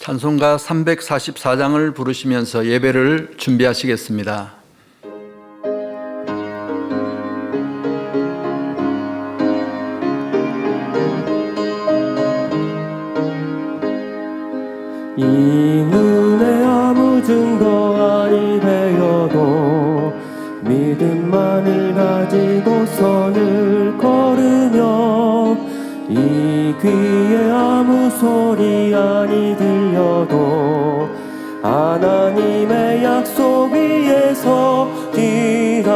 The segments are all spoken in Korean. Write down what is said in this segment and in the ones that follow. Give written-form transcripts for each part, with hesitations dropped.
찬송가 344장을 부르시면서 예배를 준비하시겠습니다. 이 눈에 아무 증거 아니 되어도 믿음만을 가지고 선을 걸으며 이 귀에 아무 소리 아니 들려도 하나님의 약속 위에 서리라.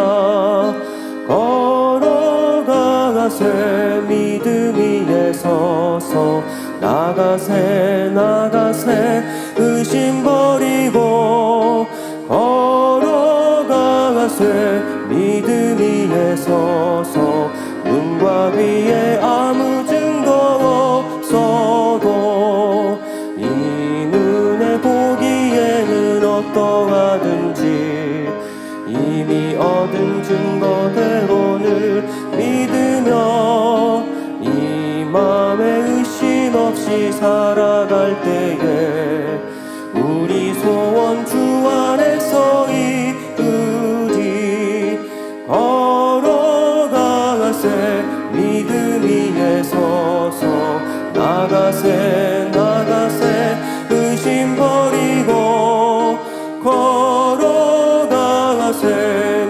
걸어가세 믿음 위에 서서 나가세 의심 버리고 걸어가세 믿음 위에 서서 눈과 귀에 아무 증거 없어도 이 눈에 보기에는 어떠하든지 이미 얻은 증거대로를 믿으며 이 맘에 의심 없이 살아갈 때에 우리 소원 주 안에서 이루리. 걸어가세 믿음 위에 서서 나가세 의심 버리고 걸어가세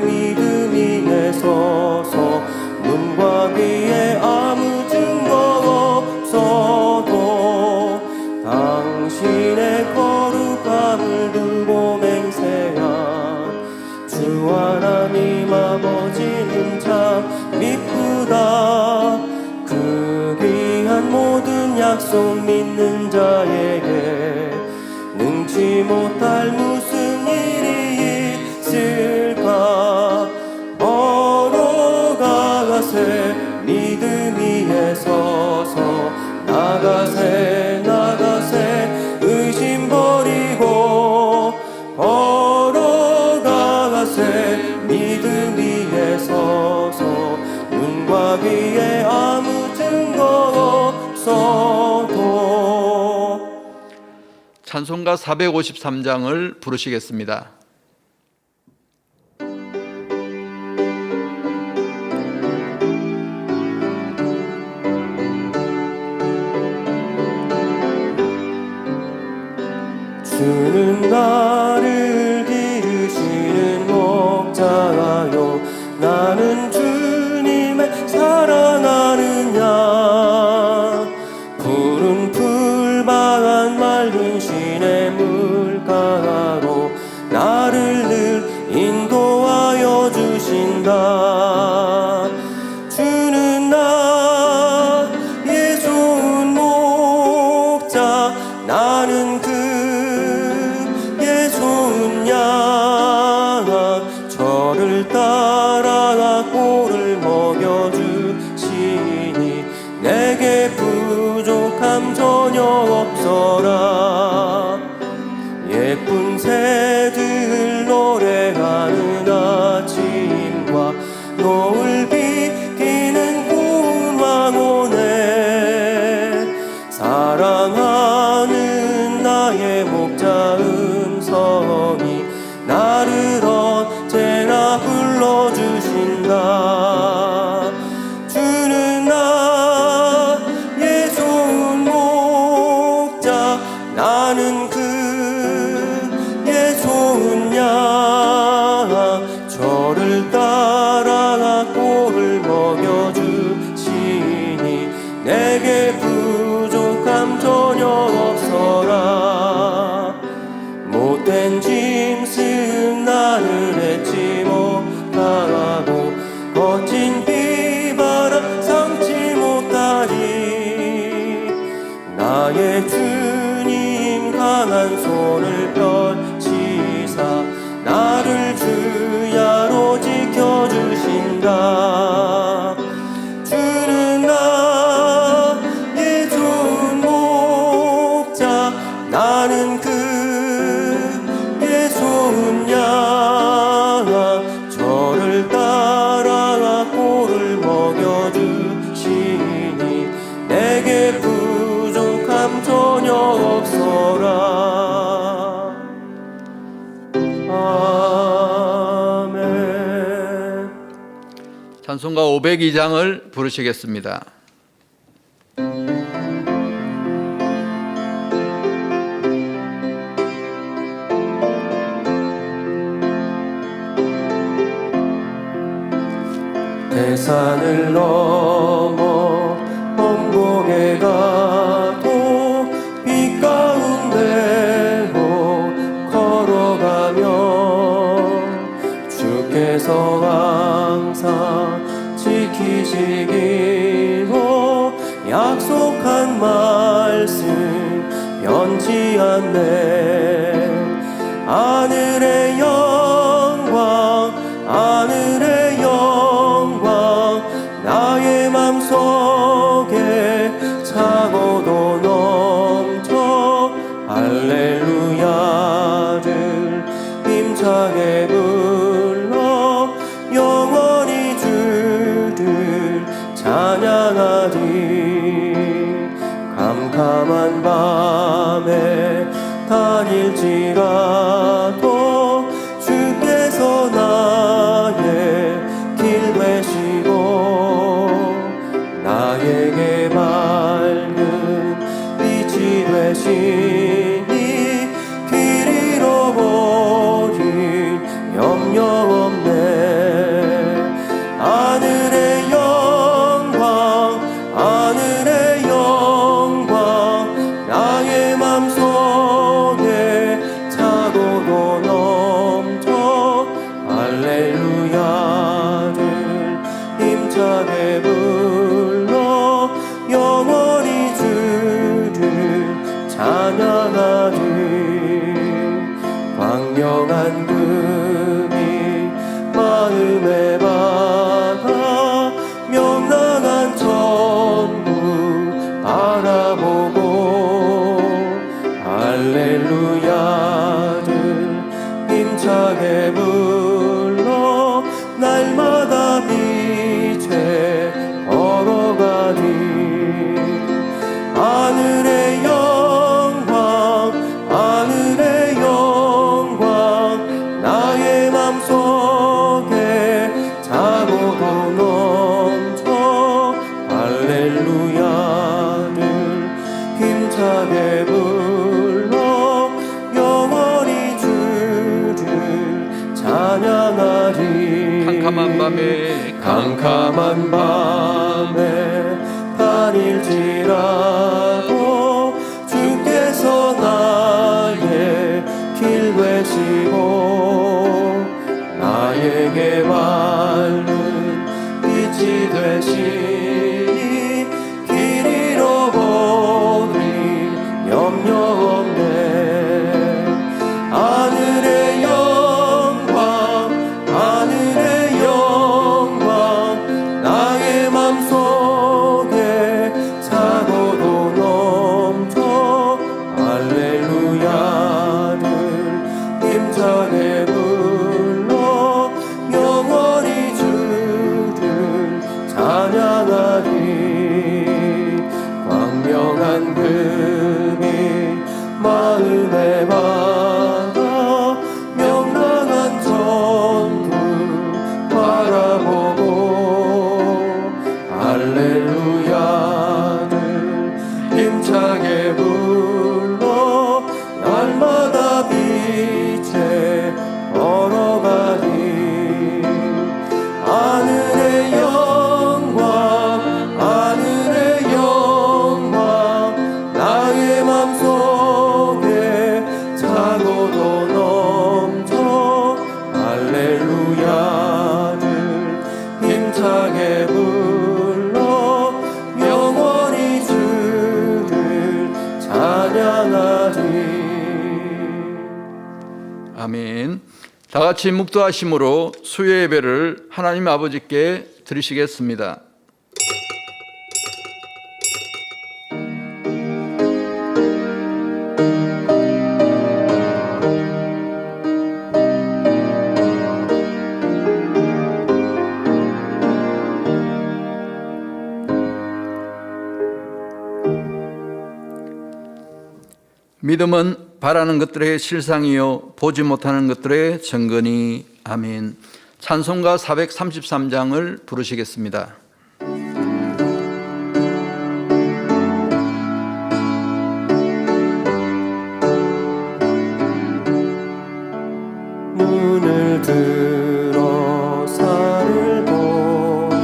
믿음 위에 서서 눈과 귀에 아무 증거 없어도 당신의 거룩함을 두고 맹세한 주 하나님 아버지는 참 미쁘다. 그 귀한 모든 약속 믿는 자에게 능치 못할 무슨 일이 있을까. 걸어가세 믿음 위에 서서 나가세 의심 버리고 걸어가세 믿음 위에 서서 눈과 귀에 아무 증거 없어도. 찬송가 453장을 부르시겠습니다. 주는 나를 기르시는 목자요 나는 주님의 사랑하는 양. 푸른 풀밭 맑은 시내 물가로 나를 늘 인도하여 주신다. 주는 나의 좋은 목자 나는 그의 좋은 양. 저를 따라 꼴을 먹여주시니 내게 부족함 전혀 없어라. 예쁜 새들 노래하는 아침과 노을 비키는 고운 왕원에 사랑하는 나의 목자 음성이 나를 언제나 불러주신다. 주는 나의 좋은 목자 나는 그의 좋은 양. 저를 따라 꼴을 먹여주시니 내게 부족함 전혀 없어라. 못된 짐승 나를 잊지 못하고 거친 비바람 삼지 못하리. 나의 주님 강한 손을 펼치사 나를 주야로 지켜주신다. 주는 나의 좋은 목자 나는 그의 좋은 양. 저를 따라 꼴을 먹여주시니 내게 부족함 전혀 없어라. 찬송가 502장을 부르시겠습니다. 대산을 넘어 언복에 가도 빛 가운데로 걸어가면 주께서 항상 지키시기로 약속한 말씀 변치 않네. 하늘의 영광 하늘의 영광 나의 맘속에 차고도 넘쳐 할렐루야를 힘차게 불러 영원히 주를 찬양하리. 캄캄한 밤에 다닐지라도 주께서 나의 길 되시고 나에게 밝은 빛이 되시니 길 잃어버린 염려 없네. 하늘의 영광 하늘의 영광 나의 맘속에 차고도 넘쳐 할렐루야를 힘차게 불러 영원히 주를 찬양하리. 광명한 금이 마음에 받아 명랑한 천국 바라보고 할렐루야를 힘차게 불러 날마다 빛에 걸어가리. 하늘의 영광 하늘의 영광 나의 맘속에 차고도 넘쳐 할렐루야를 힘차게 불러 영원히 주를 찬양하리. 캄캄한 밤에 캄캄한 밤에 다닐지라도 주께서 나의 길 되시고 나에게 밝은 빛이 되시니 길 잃어버린 염려 없네. 하늘의 영광 하늘의 영광 나의 맘속에 차고도 넘쳐 할렐루야를 힘차게 불러 영원히 주를 찬양하리. 광명한 금이 마음에 받아 명랑한 천국 바라보고 할렐루야를 힘차게 불러 날마다 빛에 걸어가리. 하늘의 영광 하늘의 영광 나의 맘속에 차고도 넘쳐 할렐루야를 힘차게 불러 영원히 주를 찬양하리. 아멘. 다 같이 묵도하심으로 수요 예배를 하나님 아버지께 드리시겠습니다. 믿음은 바라는 것들의 실상이요 보지 못하는 것들의 증거니. 아멘. 찬송가 433장을 부르시겠습니다. 눈을 들어 산을 보니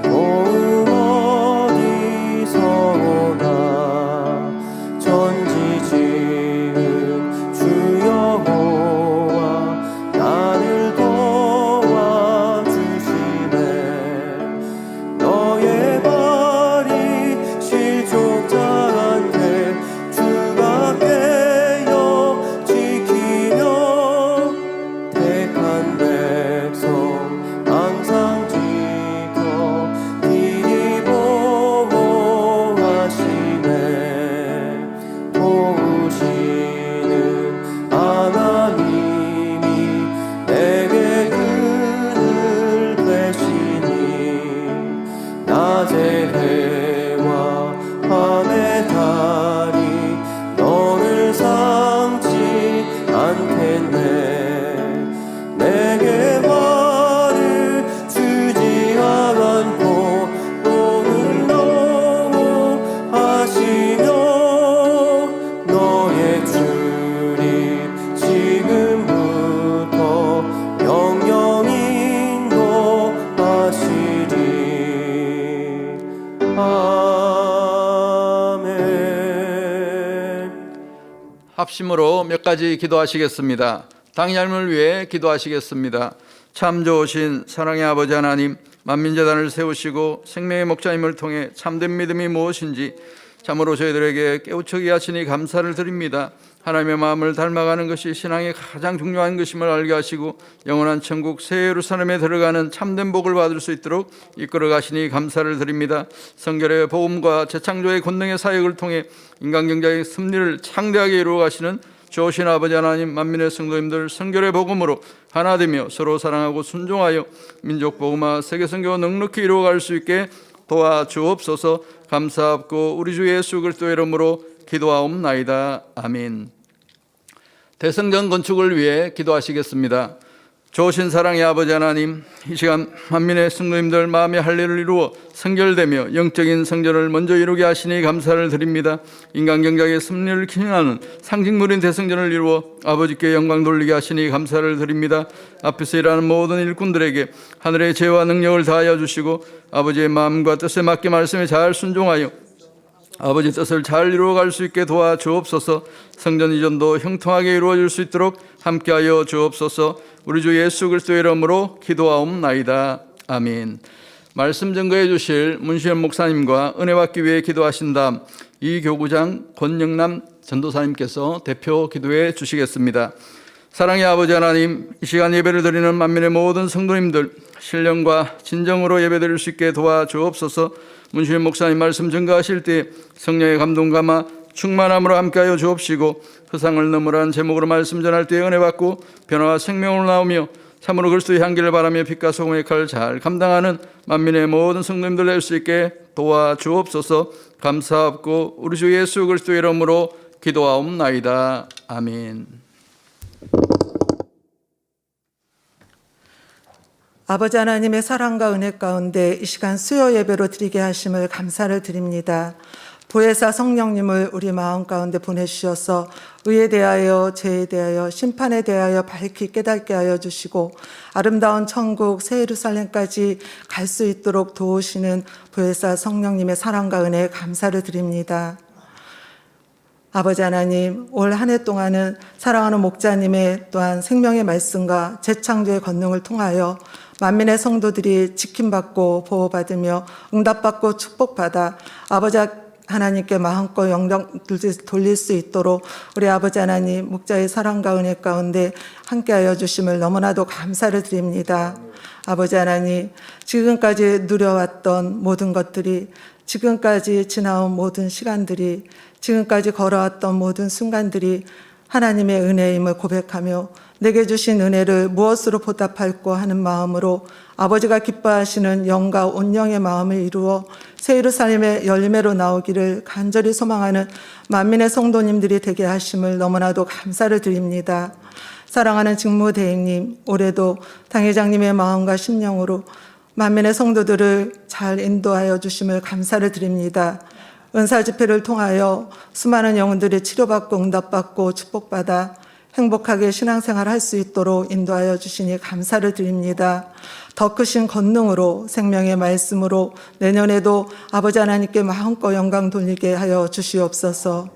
도움 어디서 오나 천지 지은 주 여호와 나를 도와주시네. 너의 발이 실족자한테 주가 깨어 지키며 택한 백성 항상 지켜 길이 보호하시네. 도우시는 하나님이 내게 그늘 되시니 낮의 해와 밤의 달이 너를 삼지 않겠네. 내게 화를 주지 않고 너를 너무하시며 너의 주님 지금부터 영영 인도하시리. 아멘. 합심으로 몇 가지 기도하시겠습니다. 당삶을 위해 기도하시겠습니다. 참 좋으신 사랑의 아버지 하나님, 만민재단을 세우시고 생명의 목자님을 통해 참된 믿음이 무엇인지 참으로 저희들에게 깨우치게 하시니 감사를 드립니다. 하나님의 마음을 닮아가는 것이 신앙의 가장 중요한 것임을 알게 하시고 영원한 천국 새 예루살렘에 들어가는 참된 복을 받을 수 있도록 이끌어 가시니 감사를 드립니다. 성결의 복음과 재창조의 권능의 사역을 통해 인간 경제의 승리를 창대하게 이루어 가시는 좋으신 아버지 하나님, 만민의 성도님들 성결의 복음으로 하나 되며 서로 사랑하고 순종하여 민족 복음화 세계 선교 넉넉히 이루어갈 수 있게 도와주옵소서. 감사합고 우리 주 예수 그리스도의 이름으로 기도하옵나이다. 아멘. 대성전 건축을 위해 기도하시겠습니다. 좋으신 사랑의 아버지 하나님, 이 시간 만민의 성도님들 마음의 할례를 이루어 성결되며 영적인 성전을 먼저 이루게 하시니 감사를 드립니다. 인간 경작의 승리를 기능하는 상징물인 대성전을 이루어 아버지께 영광 돌리게 하시니 감사를 드립니다. 앞에서 일하는 모든 일꾼들에게 하늘의 지혜와 능력을 다하여 주시고 아버지의 마음과 뜻에 맞게 말씀에 잘 순종하여 아버지 뜻을 잘 이루어갈 수 있게 도와주옵소서. 성전 이전도 형통하게 이루어질 수 있도록 함께하여 주옵소서. 우리 주 예수 그리스도의 이름으로 기도하옵나이다. 아멘. 말씀 증거해 주실 문시현 목사님과 은혜 받기 위해 기도하신 다음 이 교구장 권영남 전도사님께서 대표 기도해 주시겠습니다. 사랑의 아버지 하나님, 이 시간 예배를 드리는 만민의 모든 성도님들 신령과 진정으로 예배드릴 수 있게 도와주옵소서. 문시현 목사님 말씀 증거하실 때 성령의 감동 감화 충만함으로 함께하여 주옵시고 세상을 넘으라는 제목으로 말씀 전할 때 은혜 받고 변화와 생명으로 나오며 참으로 그리스도의 향기를 바라며 빛과 소금의 역할을 잘 감당하는 만민의 모든 성도님들 될 수 있게 도와주옵소서. 감사합고 우리 주 예수 그리스도의 이름으로 기도하옵나이다. 아멘. 아버지 하나님의 사랑과 은혜 가운데 이 시간 수요 예배로 드리게 하심을 감사를 드립니다. 보혜사 성령님을 우리 마음 가운데 보내주셔서 의에 대하여 죄에 대하여 심판에 대하여 밝히 깨닫게 하여 주시고 아름다운 천국 새 예루살렘까지 갈 수 있도록 도우시는 보혜사 성령님의 사랑과 은혜에 감사를 드립니다. 아버지 하나님, 올 한 해 동안은 사랑하는 목자님의 또한 생명의 말씀과 재창조의 권능을 통하여 만민의 성도들이 지킴받고 보호받으며 응답받고 축복받아 아버지 하나님께 마음껏 영광 돌릴 수 있도록 우리 아버지 하나님 목자의 사랑과 은혜 가운데 함께하여 주심을 너무나도 감사를 드립니다. 아버지 하나님, 지금까지 누려왔던 모든 것들이, 지금까지 지나온 모든 시간들이, 지금까지 걸어왔던 모든 순간들이 하나님의 은혜임을 고백하며 내게 주신 은혜를 무엇으로 보답할꼬 하는 마음으로 아버지가 기뻐하시는 영과 온영의 마음을 이루어 새 예루살렘의 열매로 나오기를 간절히 소망하는 만민의 성도님들이 되게 하심을 너무나도 감사를 드립니다. 사랑하는 직무대행님, 올해도 당회장님의 마음과 심령으로 만민의 성도들을 잘 인도하여 주심을 감사를 드립니다. 은사 집회를 통하여 수많은 영혼들이 치료받고 응답받고 축복받아 행복하게 신앙생활 할 수 있도록 인도하여 주시니 감사를 드립니다. 더 크신 권능으로 생명의 말씀으로 내년에도 아버지 하나님께 마음껏 영광 돌리게 하여 주시옵소서.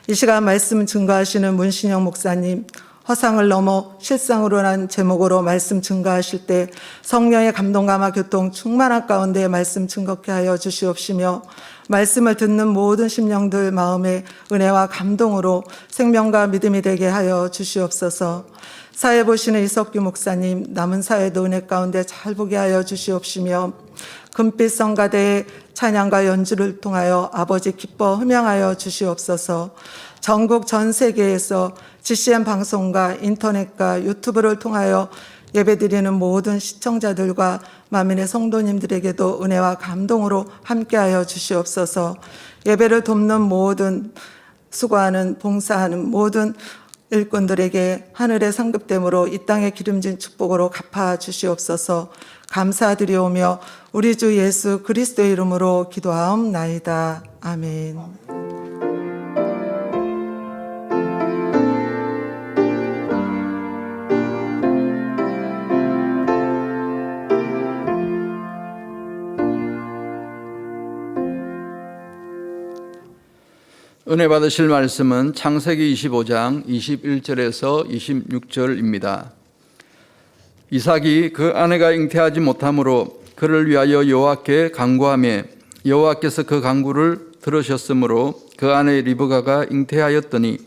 이 시간 말씀 증거하시는 문신영 목사님, 허상을 넘어 실상으로란 제목으로 말씀 증거하실 때 성령의 감동감화 교통 충만한 가운데 말씀 증거케 하여 주시옵시며 말씀을 듣는 모든 심령들 마음에 은혜와 감동으로 생명과 믿음이 되게 하여 주시옵소서. 사회 보시는 이석규 목사님, 남은 사회도 은혜 가운데 잘 보게 하여 주시옵시며 금빛 성가대의 찬양과 연주를 통하여 아버지 기뻐 흠양하여 주시옵소서. 전국 전 세계에서 GCN 방송과 인터넷과 유튜브를 통하여 예배드리는 모든 시청자들과 만민의 성도님들에게도 은혜와 감동으로 함께하여 주시옵소서. 예배를 돕는 모든 수고하는 봉사하는 모든 일꾼들에게 하늘의 상급됨으로 이 땅의 기름진 축복으로 갚아 주시옵소서. 감사드리오며 우리 주 예수 그리스도의 이름으로 기도하옵나이다. 아멘. 은혜 받으실 말씀은 창세기 25장 21절에서 26절입니다. 이삭이 그 아내가 잉태하지 못하므로 그를 위하여 여호와께 간구하며 여호와께서 그 간구를 들으셨으므로 그 아내 리브가가 잉태하였더니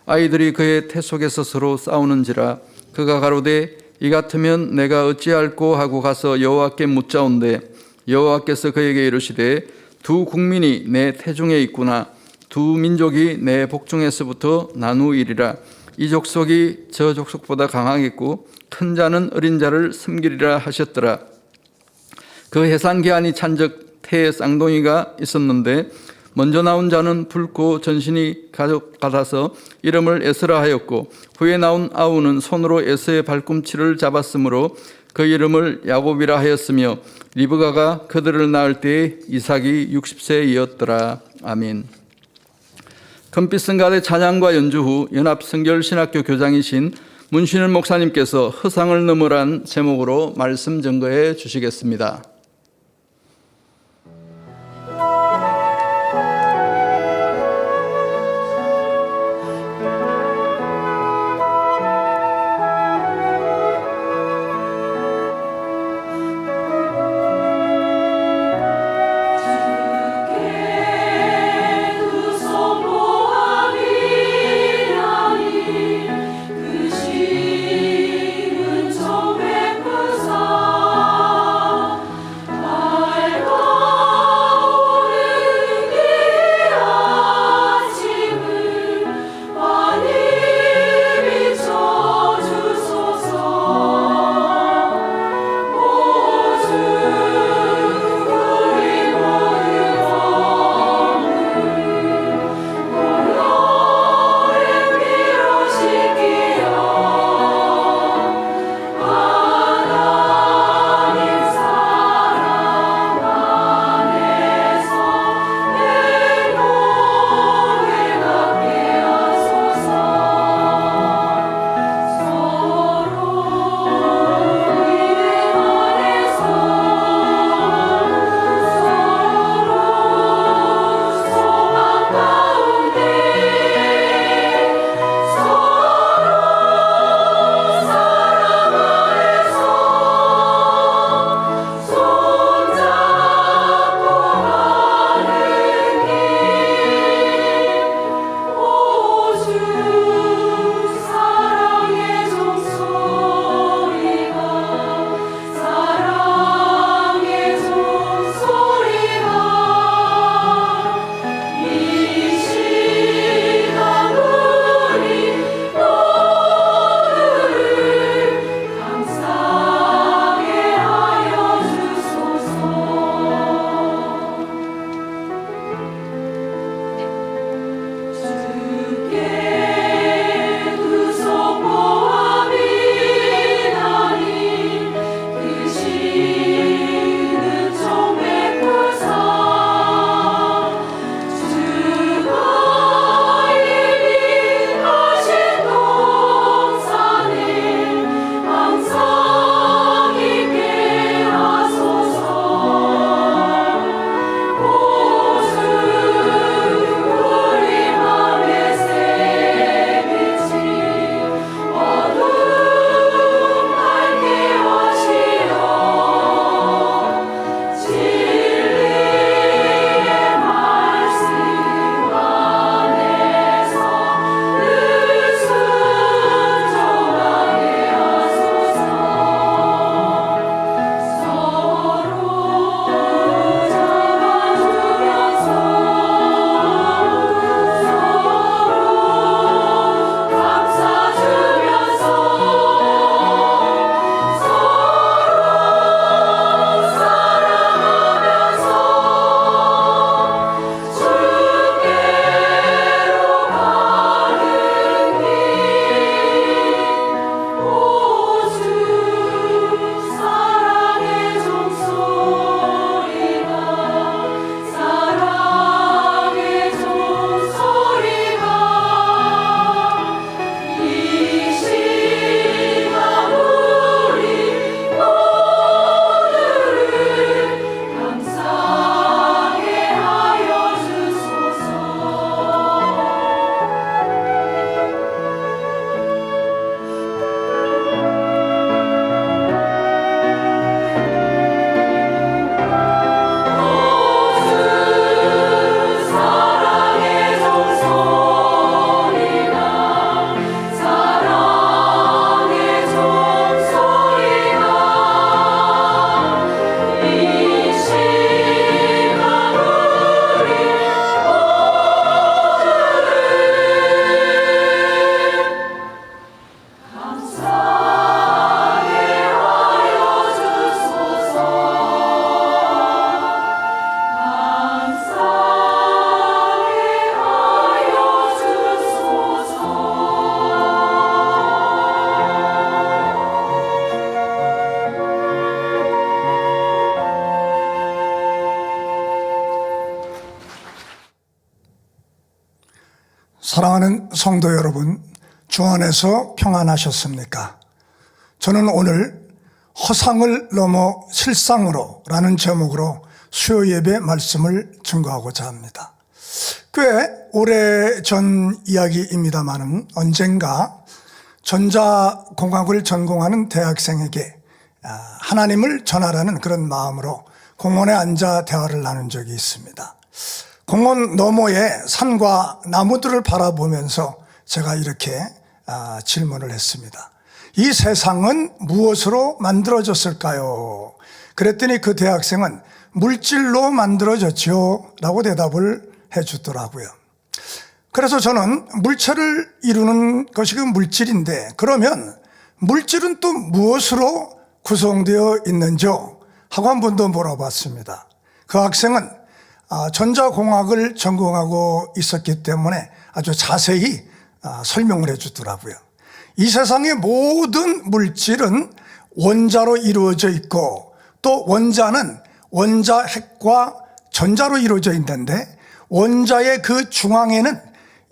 아이들이 그의 태 속에서 서로 싸우는지라 그가 가로되 이 같으면 내가 어찌할꼬 하고 가서 여호와께 묻자온대 여호와께서 그에게 이르시되 두 국민이 내 태중에 있구나 두 민족이 내 복중에서부터 나누이리라. 이 족속이 저 족속보다 강하겠고 큰 자는 어린 자를 섬기리라 하셨더라. 그 해산 기한이 찬적 태에 쌍둥이가 있었는데 먼저 나온 자는 붉고 전신이 가득하다서 이름을 에스라 하였고 후에 나온 아우는 손으로 에서의 발꿈치를 잡았으므로 그 이름을 야곱이라 하였으며 리브가가 그들을 낳을 때에 이삭이 60세이었더라. 아멘. 금빛 성가대 찬양과 연주 후 연합성결신학교 교장이신 문신현 목사님께서 허상을 넘으란 제목으로 말씀 증거해 주시겠습니다. 사랑하는 성도 여러분, 주 안에서 평안하셨습니까? 저는 오늘 허상을 넘어 실상으로 라는 제목으로 수요 예배 말씀을 증거하고자 합니다. 꽤 오래전 이야기입니다마는 언젠가 전자공학을 전공하는 대학생에게 하나님을 전하라는 그런 마음으로 공원에 앉아 대화를 나눈 적이 있습니다. 공원 너머에 산과 나무들을 바라보면서 제가 이렇게 질문을 했습니다. 이 세상은 무엇으로 만들어졌을까요? 그랬더니 그 대학생은 물질로 만들어졌죠 라고 대답을 해주더라고요. 그래서 저는 물체를 이루는 것이 그 물질인데, 그러면 물질은 또 무엇으로 구성되어 있는지요? 하고 한 번 더 물어봤습니다. 그 학생은 전자공학을 전공하고 있었기 때문에 아주 자세히 설명을 해주더라고요. 이 세상의 모든 물질은 원자로 이루어져 있고, 또 원자는 원자핵과 전자로 이루어져 있는데, 원자의 그 중앙에는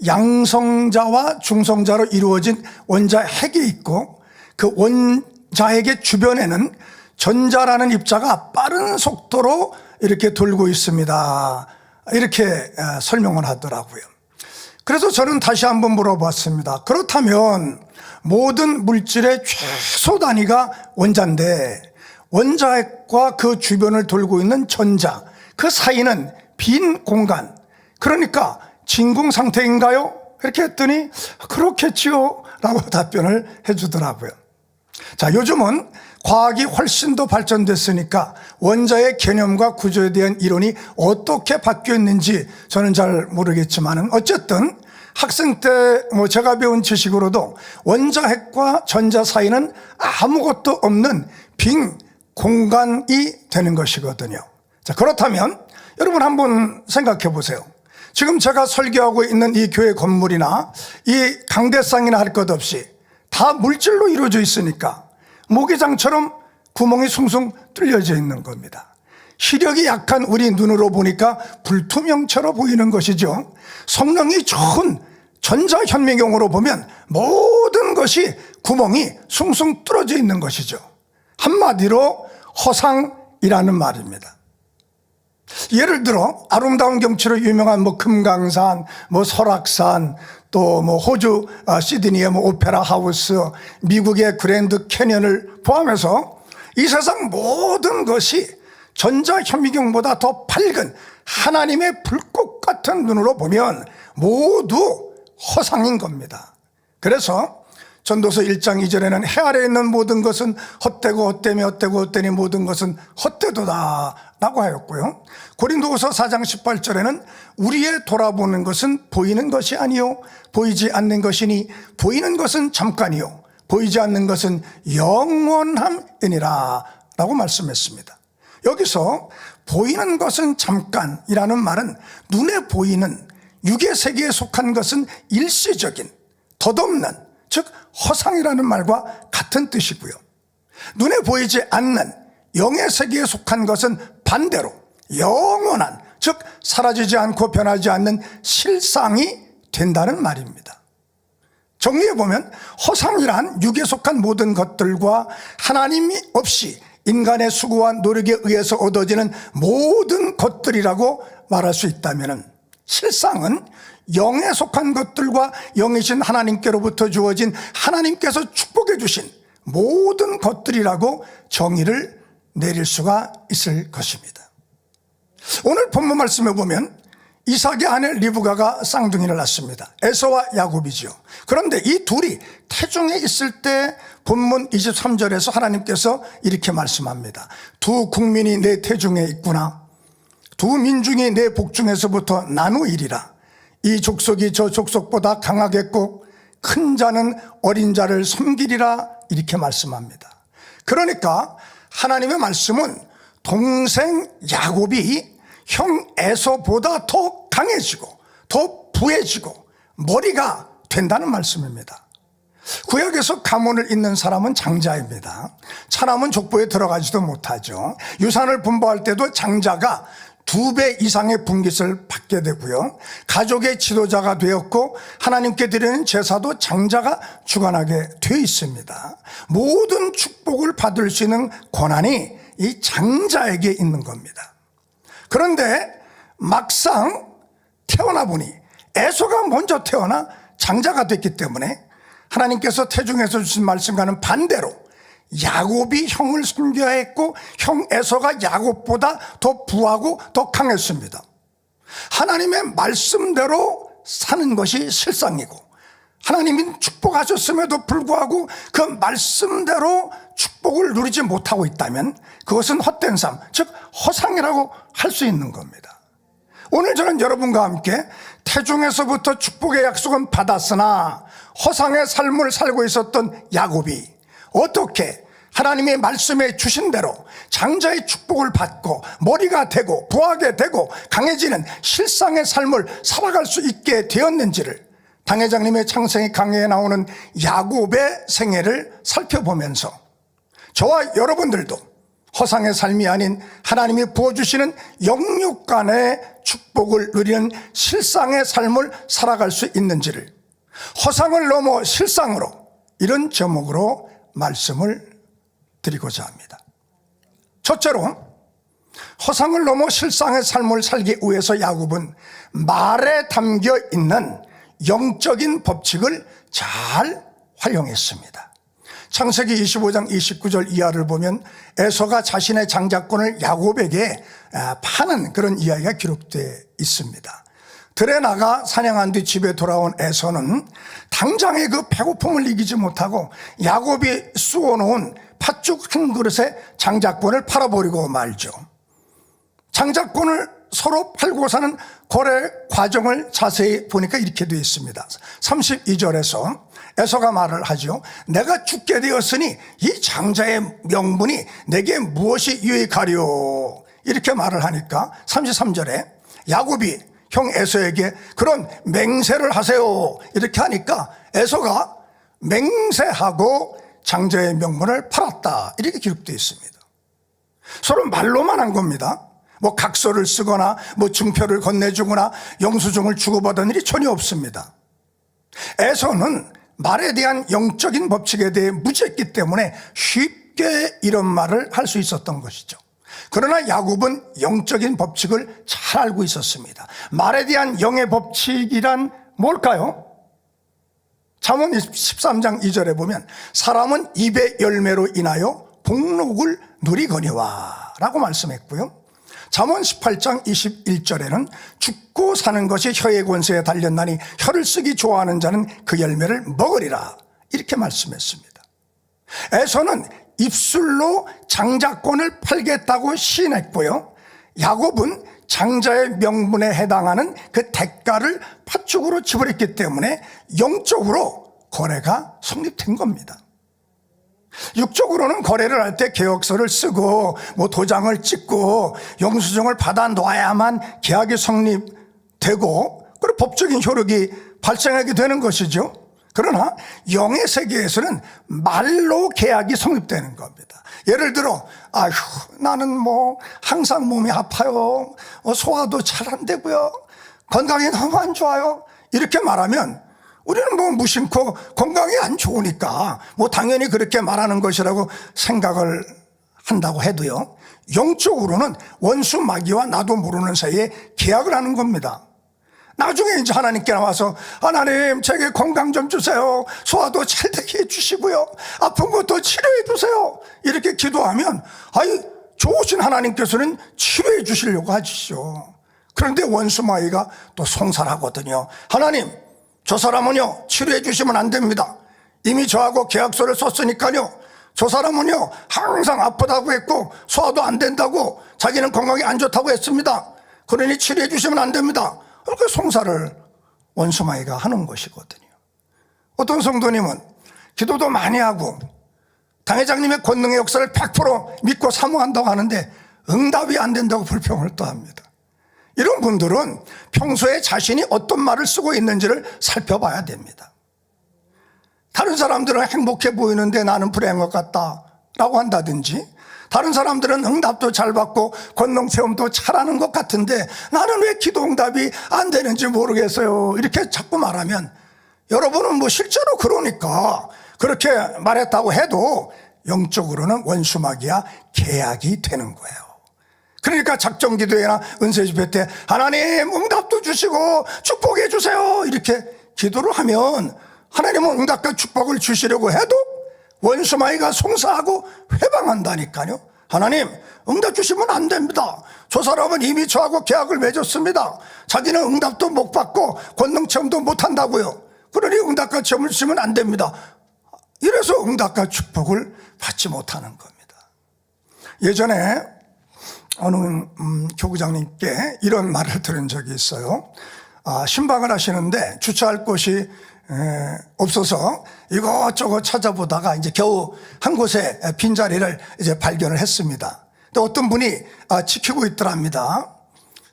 양성자와 중성자로 이루어진 원자핵이 있고, 그 원자핵의 주변에는 전자라는 입자가 빠른 속도로 이렇게 돌고 있습니다. 이렇게 설명을 하더라고요. 그래서 저는 다시 한번 물어봤습니다. 그렇다면 모든 물질의 최소 단위가 원자인데, 원자핵과 그 주변을 돌고 있는 전자, 그 사이는 빈 공간, 그러니까 진공 상태인가요? 이렇게 했더니 그렇겠지요 라고 답변을 해주더라고요. 자, 요즘은 과학이 훨씬 더 발전됐으니까 원자의 개념과 구조에 대한 이론이 어떻게 바뀌었는지 저는 잘 모르겠지만, 어쨌든 학생 때 제가 배운 지식으로도 원자핵과 전자 사이는 아무것도 없는 빈 공간이 되는 것이거든요. 자, 그렇다면 여러분 한번 생각해 보세요. 지금 제가 설교하고 있는 이 교회 건물이나 이 강대상이나 할 것 없이 다 물질로 이루어져 있으니까 모기장처럼 구멍이 숭숭 뚫려져 있는 겁니다. 시력이 약한 우리 눈으로 보니까 불투명처럼 보이는 것이죠. 성능이 좋은 전자현미경으로 보면 모든 것이 구멍이 숭숭 뚫어져 있는 것이죠. 한마디로 허상이라는 말입니다. 예를 들어 아름다운 경치로 유명한 금강산, 설악산, 또 호주 시드니의 오페라 하우스, 미국의 그랜드 캐년을 포함해서 이 세상 모든 것이 전자현미경보다 더 밝은 하나님의 불꽃 같은 눈으로 보면 모두 허상인 겁니다. 그래서 전도서 1장 2절에는 해 아래에 있는 모든 것은 헛되고 헛되며 헛되고 헛되니 모든 것은 헛되도다 라고 하였고요. 고린도후서 4장 18절에는 우리의 돌아보는 것은 보이는 것이 아니요 보이지 않는 것이니 보이는 것은 잠깐이요 보이지 않는 것은 영원함이니라 라고 말씀했습니다. 여기서 보이는 것은 잠깐이라는 말은 눈에 보이는 육의 세계에 속한 것은 일시적인, 덧없는, 즉 허상이라는 말과 같은 뜻이고요. 눈에 보이지 않는 영의 세계에 속한 것은 반대로 영원한, 즉 사라지지 않고 변하지 않는 실상이 된다는 말입니다. 정리해보면 허상이란 육에 속한 모든 것들과 하나님이 없이 인간의 수고와 노력에 의해서 얻어지는 모든 것들이라고 말할 수 있다면, 실상은 영에 속한 것들과 영이신 하나님께로부터 주어진 하나님께서 축복해 주신 모든 것들이라고 정의를 내릴 수가 있을 것입니다. 오늘 본문 말씀에 보면 이삭의 아내 리브가가 쌍둥이를 낳습니다. 에서와 야곱이죠. 그런데 이 둘이 태중에 있을 때 본문 23절에서 하나님께서 이렇게 말씀합니다. 두 국민이 내 태중에 있구나. 두 민중이 내 복중에서부터 나누이리라. 이 족속이 저 족속보다 강하겠고 큰 자는 어린 자를 섬기리라. 이렇게 말씀합니다. 그러니까 하나님의 말씀은 동생 야곱이 형 에서보다 더 강해지고 더 부해지고 머리가 된다는 말씀입니다. 구약에서 가문을 잇는 사람은 장자입니다. 차남은 족보에 들어가지도 못하죠. 유산을 분배할 때도 장자가 2배 이상의 분깃을 받게 되고요. 가족의 지도자가 되었고 하나님께 드리는 제사도 장자가 주관하게 되어 있습니다. 모든 축복을 받을 수 있는 권한이 이 장자에게 있는 겁니다. 그런데 막상 태어나 보니 에서가 먼저 태어나 장자가 됐기 때문에 하나님께서 태중에서 주신 말씀과는 반대로 야곱이 형을 섬겨야 했고 형 에서가 야곱보다 더 부하고 더 강했습니다. 하나님의 말씀대로 사는 것이 실상이고 하나님이 축복하셨음에도 불구하고 그 말씀대로 축복을 누리지 못하고 있다면 그것은 헛된 삶, 즉 허상이라고 할 수 있는 겁니다. 오늘 저는 여러분과 함께 태중에서부터 축복의 약속은 받았으나 허상의 삶을 살고 있었던 야곱이 어떻게 하나님의 말씀에 주신 대로 장자의 축복을 받고 머리가 되고 부하게 되고 강해지는 실상의 삶을 살아갈 수 있게 되었는지를 당회장님의 창세기 강해에 나오는 야곱의 생애를 살펴보면서 저와 여러분들도 허상의 삶이 아닌 하나님이 부어주시는 영육간의 축복을 누리는 실상의 삶을 살아갈 수 있는지를 허상을 넘어 실상으로 이런 제목으로 말씀을 드리고자 합니다. 첫째로 허상을 넘어 실상의 삶을 살기 위해서 야곱은 말에 담겨 있는 영적인 법칙을 잘 활용했습니다. 창세기 25장 29절 이하를 보면 에서가 자신의 장자권을 야곱에게 파는 그런 이야기가 기록되어 있습니다. 들에 나가 사냥한 뒤 집에 돌아온 에서는 당장의 그 배고픔을 이기지 못하고 야곱이 쑤어놓은 팥죽 한 그릇에 장자권을 팔아버리고 말죠. 장자권을 서로 팔고 사는 거래 과정을 자세히 보니까 이렇게 되어 있습니다. 32절에서 에서가 말을 하죠. 내가 죽게 되었으니 이 장자의 명분이 내게 무엇이 유익하리요, 이렇게 말을 하니까 33절에 야곱이 형 에서에게 그런 맹세를 하세요, 이렇게 하니까 에서가 맹세하고 장자의 명분을 팔았다, 이렇게 기록되어 있습니다. 서로 말로만 한 겁니다. 뭐 각서를 쓰거나 뭐 증표를 건네주거나 영수증을 주고받은 일이 전혀 없습니다. 에서는 말에 대한 영적인 법칙에 대해 무지했기 때문에 쉽게 이런 말을 할 수 있었던 것이죠. 그러나 야곱은 영적인 법칙을 잘 알고 있었습니다. 말에 대한 영의 법칙이란 뭘까요? 잠언 13장 2절에 보면 사람은 입의 열매로 인하여 복록을 누리거니와 라고 말씀했고요. 잠언 18장 21절에는 죽고 사는 것이 혀의 권세에 달렸나니 혀를 쓰기 좋아하는 자는 그 열매를 먹으리라, 이렇게 말씀했습니다. 에서는 입술로 장자권을 팔겠다고 시인했고요. 야곱은 장자의 명분에 해당하는 그 대가를 팥죽으로 지불했기 때문에 영적으로 거래가 성립된 겁니다. 육적으로는 거래를 할 때 계약서를 쓰고 뭐 도장을 찍고 영수증을 받아 놓아야만 계약이 성립되고 그리고 법적인 효력이 발생하게 되는 것이죠. 그러나 영의 세계에서는 말로 계약이 성립되는 겁니다. 예를 들어 아휴 나는 뭐 항상 몸이 아파요, 소화도 잘 안 되고요, 건강이 너무 안 좋아요, 이렇게 말하면 우리는 뭐 무심코 건강이 안 좋으니까 뭐 당연히 그렇게 말하는 것이라고 생각을 한다고 해도요, 영적으로는 원수 마귀와 나도 모르는 사이에 계약을 하는 겁니다. 나중에 이제 하나님께 나와서 하나님 제게 건강 좀 주세요, 소화도 잘 되게 해주시고요, 아픈 것도 치료해 주세요, 이렇게 기도하면 아이 좋으신 하나님께서는 치료해 주시려고 하시죠. 그런데 원수 마귀가 또 송사하거든요. 하나님 저 사람은요 치료해 주시면 안 됩니다. 이미 저하고 계약서를 썼으니까요, 저 사람은요 항상 아프다고 했고 소화도 안 된다고 자기는 건강이 안 좋다고 했습니다. 그러니 치료해 주시면 안 됩니다. 그렇게 송사를 원수마귀가 하는 것이거든요. 어떤 성도님은 기도도 많이 하고 당회장님의 권능의 역사를 100% 믿고 사모한다고 하는데 응답이 안 된다고 불평을 또 합니다. 이런 분들은 평소에 자신이 어떤 말을 쓰고 있는지를 살펴봐야 됩니다. 다른 사람들은 행복해 보이는데 나는 불행한 것 같다 라고 한다든지, 다른 사람들은 응답도 잘 받고 권능 체험도 잘하는 것 같은데 나는 왜 기도 응답이 안 되는지 모르겠어요. 이렇게 자꾸 말하면 여러분은 뭐 실제로 그러니까 그렇게 말했다고 해도 영적으로는 원수마귀야 계약이 되는 거예요. 그러니까 작정기도회나 은혜집회 때 하나님 응답도 주시고 축복해 주세요 이렇게 기도를 하면 하나님은 응답과 축복을 주시려고 해도 원수마귀가 송사하고 회방한다니까요. 하나님 응답 주시면 안 됩니다. 저 사람은 이미 저하고 계약을 맺었습니다. 자기는 응답도 못 받고 권능 체험도 못 한다고요. 그러니 응답과 체험을 주시면 안 됩니다. 이래서 응답과 축복을 받지 못하는 겁니다. 예전에 어느 교구장님께 이런 말을 들은 적이 있어요. 신방을 하시는데 주차할 곳이 없어서 이것저것 찾아보다가 이제 겨우 한 곳에 빈자리를 이제 발견을 했습니다. 근데 어떤 분이 지키고 있더랍니다.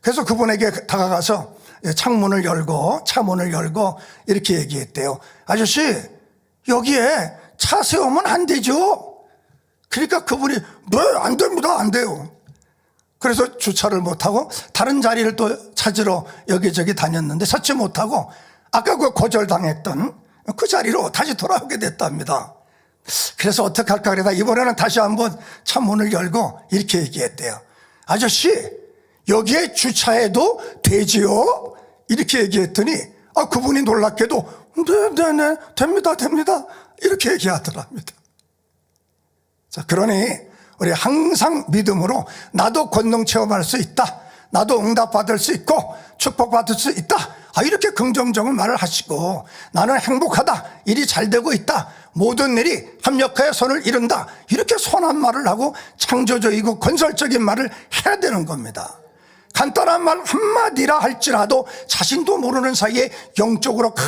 그래서 그분에게 다가가서 창문을 열고 차문을 열고 이렇게 얘기했대요. 아저씨 여기에 차 세우면 안 되죠? 그러니까 그분이 네, 안 됩니다. 안 돼요. 그래서 주차를 못하고 다른 자리를 또 찾으러 여기저기 다녔는데 찾지 못하고 아까 그 거절당했던 그 자리로 다시 돌아오게 됐답니다. 그래서 어떻게 할까 그러다 이번에는 다시 한번 차 문을 열고 이렇게 얘기했대요. 아저씨 여기에 주차해도 되지요? 이렇게 얘기했더니 그분이 놀랍게도 네 됩니다 이렇게 얘기하더랍니다. 자, 그러니 우리 항상 믿음으로 나도 권능 체험할 수 있다, 나도 응답받을 수 있고 축복받을 수 있다, 이렇게 긍정적인 말을 하시고 나는 행복하다, 일이 잘 되고 있다, 모든 일이 합력하여 선을 이룬다, 이렇게 선한 말을 하고 창조적이고 건설적인 말을 해야 되는 겁니다. 간단한 말 한마디라 할지라도 자신도 모르는 사이에 영적으로 큰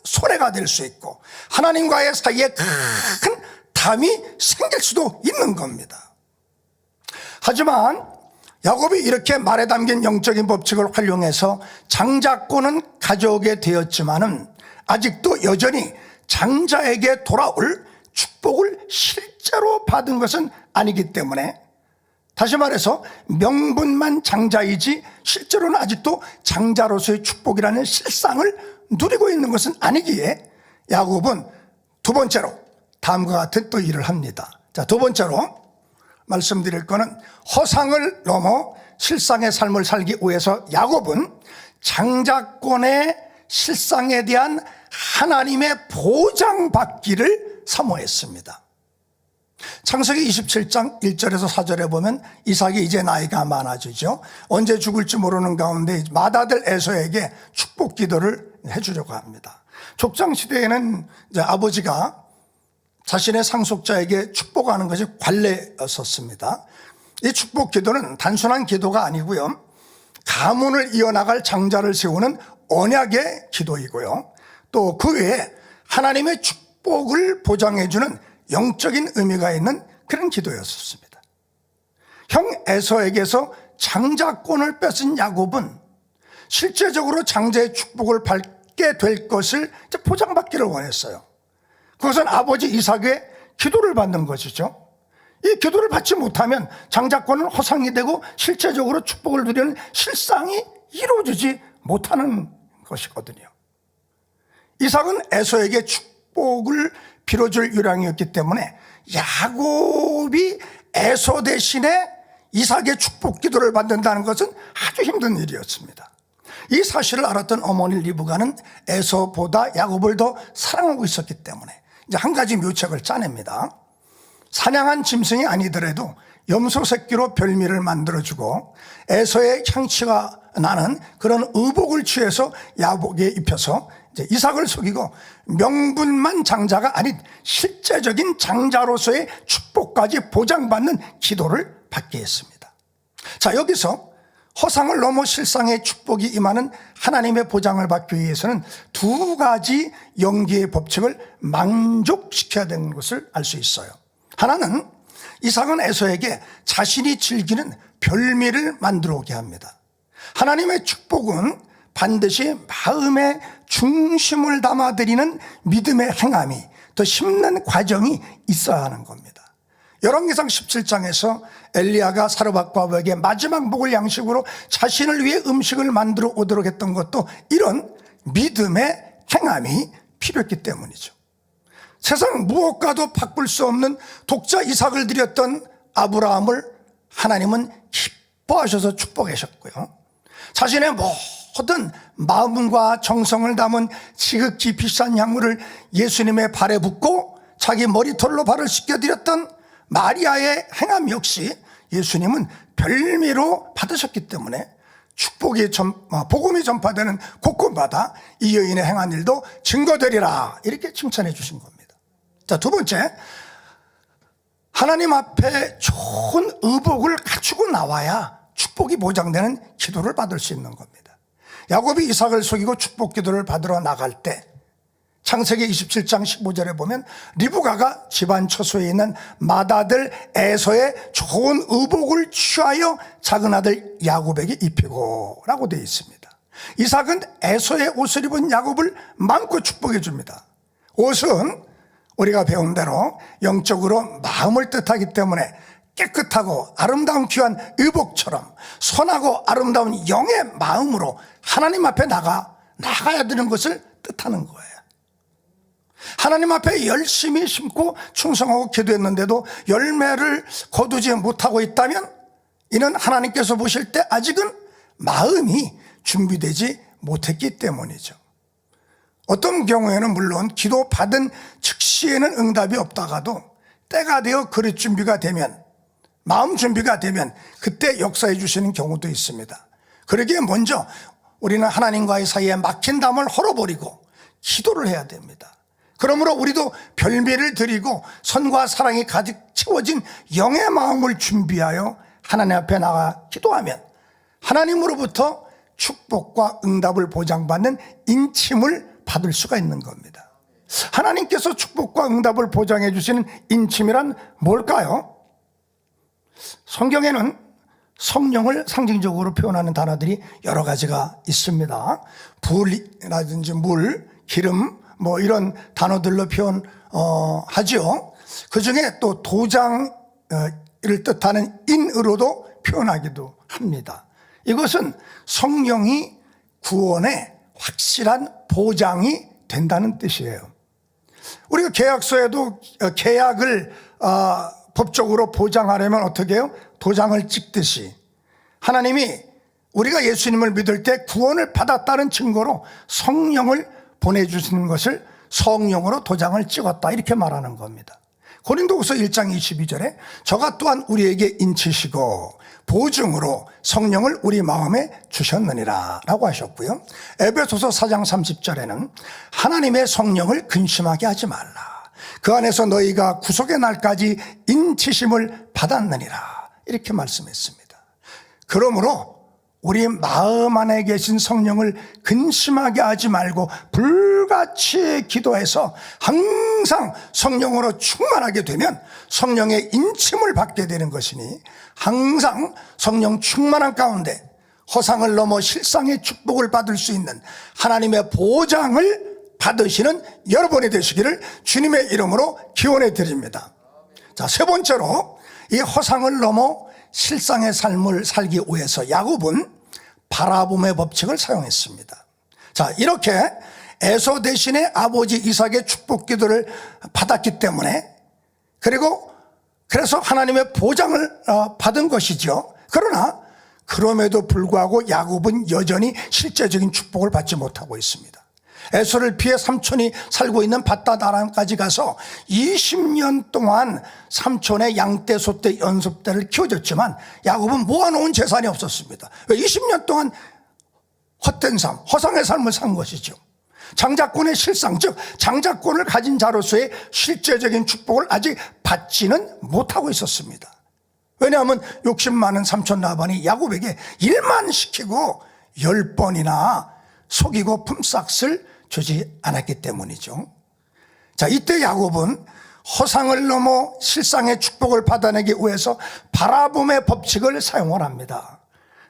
손해가 될 수 있고 하나님과의 사이에 큰 담이 생길 수도 있는 겁니다. 하지만 야곱이 이렇게 말에 담긴 영적인 법칙을 활용해서 장자권은 가져오게 되었지만은 아직도 여전히 장자에게 돌아올 축복을 실제로 받은 것은 아니기 때문에 다시 말해서 명분만 장자이지 실제로는 아직도 장자로서의 축복이라는 실상을 누리고 있는 것은 아니기에 야곱은 두 번째로 다음과 같은 또 일을 합니다. 자, 두 번째로 말씀드릴 거는 허상을 넘어 실상의 삶을 살기 위해서 야곱은 장자권의 실상에 대한 하나님의 보장받기를 사모했습니다. 창세기 27장 1절에서 4절에 보면 이삭이 이제 나이가 많아지죠. 언제 죽을지 모르는 가운데 맏아들 에서에게 축복 기도를 해주려고 합니다. 족장시대에는 이제 아버지가 자신의 상속자에게 축복하는 것이 관례였었습니다. 이 축복 기도는 단순한 기도가 아니고요, 가문을 이어나갈 장자를 세우는 언약의 기도이고요, 또 그 외에 하나님의 축복을 보장해주는 영적인 의미가 있는 그런 기도였었습니다. 형 에서에게서 장자권을 뺏은 야곱은 실제적으로 장자의 축복을 받게 될 것을 보장받기를 원했어요. 그것은 아버지 이삭의 기도를 받는 것이죠. 이 기도를 받지 못하면 장자권은 허상이 되고 실제적으로 축복을 누리는 실상이 이루어지지 못하는 것이거든요. 이삭은 에서에게 축복을 빌어줄 유량이었기 때문에 야곱이 에서 대신에 이삭의 축복 기도를 받는다는 것은 아주 힘든 일이었습니다. 이 사실을 알았던 어머니 리브가는 에서보다 야곱을 더 사랑하고 있었기 때문에 이제 한 가지 묘책을 짜냅니다. 사냥한 짐승이 아니더라도 염소 새끼로 별미를 만들어주고 에서의 향취가 나는 그런 의복을 취해서 야곱에 입혀서 이제 이삭을 속이고 명분만 장자가 아닌 실제적인 장자로서의 축복까지 보장받는 기도를 받게 했습니다. 자, 여기서 허상을 넘어 실상의 축복이 임하는 하나님의 보장을 받기 위해서는 두 가지 영계의 법칙을 만족시켜야 되는 것을 알 수 있어요. 하나는 이삭은 에서에게 자신이 즐기는 별미를 만들어 오게 합니다. 하나님의 축복은 반드시 마음의 중심을 담아드리는 믿음의 행함이 더 심는 과정이 있어야 하는 겁니다. 열왕기상 17장에서 엘리야가 사르밧바벨에게 마지막 먹을 양식으로 자신을 위해 음식을 만들어 오도록 했던 것도 이런 믿음의 행함이 필요했기 때문이죠. 세상 무엇과도 바꿀 수 없는 독자 이삭을 드렸던 아브라함을 하나님은 기뻐하셔서 축복하셨고요. 자신의 모든 마음과 정성을 담은 지극히 비싼 향물을 예수님의 발에 붓고 자기 머리털로 발을 씻겨드렸던 마리아의 행함 역시 예수님은 별미로 받으셨기 때문에 복음이 전파되는 곳곳마다 이 여인의 행한 일도 증거되리라 이렇게 칭찬해 주신 겁니다. 자, 두 번째, 하나님 앞에 좋은 의복을 갖추고 나와야 축복이 보장되는 기도를 받을 수 있는 겁니다. 야곱이 이삭을 속이고 축복 기도를 받으러 나갈 때 창세기 27장 15절에 보면 리브가가 집안 처소에 있는 맏아들 에서의 좋은 의복을 취하여 작은 아들 야곱에게 입히고 라고 되어 있습니다. 이삭은 에서의 옷을 입은 야곱을 마음껏 축복해 줍니다. 옷은 우리가 배운 대로 영적으로 마음을 뜻하기 때문에 깨끗하고 아름다운 귀한 의복처럼 선하고 아름다운 영의 마음으로 하나님 앞에 나가야 되는 것을 뜻하는 거예요. 하나님 앞에 열심히 심고 충성하고 기도했는데도 열매를 거두지 못하고 있다면 이는 하나님께서 보실 때 아직은 마음이 준비되지 못했기 때문이죠. 어떤 경우에는 물론 기도 받은 즉시에는 응답이 없다가도 때가 되어 그릇 준비가 되면, 마음 준비가 되면 그때 역사해 주시는 경우도 있습니다. 그러기에 먼저 우리는 하나님과의 사이에 막힌 담을 헐어버리고 기도를 해야 됩니다. 그러므로 우리도 별미를 드리고 선과 사랑이 가득 채워진 영의 마음을 준비하여 하나님 앞에 나가 기도하면 하나님으로부터 축복과 응답을 보장받는 인침을 받을 수가 있는 겁니다. 하나님께서 축복과 응답을 보장해 주시는 인침이란 뭘까요? 성경에는 성령을 상징적으로 표현하는 단어들이 여러 가지가 있습니다. 불이라든지 물, 기름 이런 단어들로 표현하죠. 그 중에 또 도장을 뜻하는 인으로도 표현하기도 합니다. 이것은 성령이 구원의 확실한 보장이 된다는 뜻이에요. 우리가 계약서에도 계약을 법적으로 보장하려면 어떻게 해요? 도장을 찍듯이 하나님이 우리가 예수님을 믿을 때 구원을 받았다는 증거로 성령을 보내주시는 것을 성령으로 도장을 찍었다 이렇게 말하는 겁니다. 고린도후서 1장 22절에 저가 또한 우리에게 인치시고 보증으로 성령을 우리 마음에 주셨느니라 라고 하셨고요. 에베소서 4장 30절에는 하나님의 성령을 근심하게 하지 말라. 그 안에서 너희가 구속의 날까지 인치심을 받았느니라 이렇게 말씀했습니다. 그러므로 우리 마음 안에 계신 성령을 근심하게 하지 말고 불같이 기도해서 항상 성령으로 충만하게 되면 성령의 인침을 받게 되는 것이니 항상 성령 충만한 가운데 허상을 넘어 실상의 축복을 받을 수 있는 하나님의 보장을 받으시는 여러분이 되시기를 주님의 이름으로 기원해 드립니다. 자, 세 번째로 이 허상을 넘어 실상의 삶을 살기 위해서 야곱은 바라봄의 법칙을 사용했습니다. 자, 이렇게 에서 대신에 아버지 이삭의 축복 기도를 받았기 때문에 그래서 하나님의 보장을 받은 것이죠. 그러나 그럼에도 불구하고 야곱은 여전히 실제적인 축복을 받지 못하고 있습니다. 에서를 피해 삼촌이 살고 있는 밧닷 아람까지 가서 20년 동안 삼촌의 양떼, 소떼, 연습떼를 키워줬지만 야곱은 모아놓은 재산이 없었습니다. 20년 동안 헛된 삶, 허상의 삶을 산 것이죠. 장자권의 실상, 즉 장자권을 가진 자로서의 실제적인 축복을 아직 받지는 못하고 있었습니다. 왜냐하면 욕심 많은 삼촌 라반이 야곱에게 일만 시키고 10번이나 속이고 품삯을 주지 않았기 때문이죠. 자, 이때 야곱은 허상을 넘어 실상의 축복을 받아내기 위해서 바라봄의 법칙을 사용을 합니다.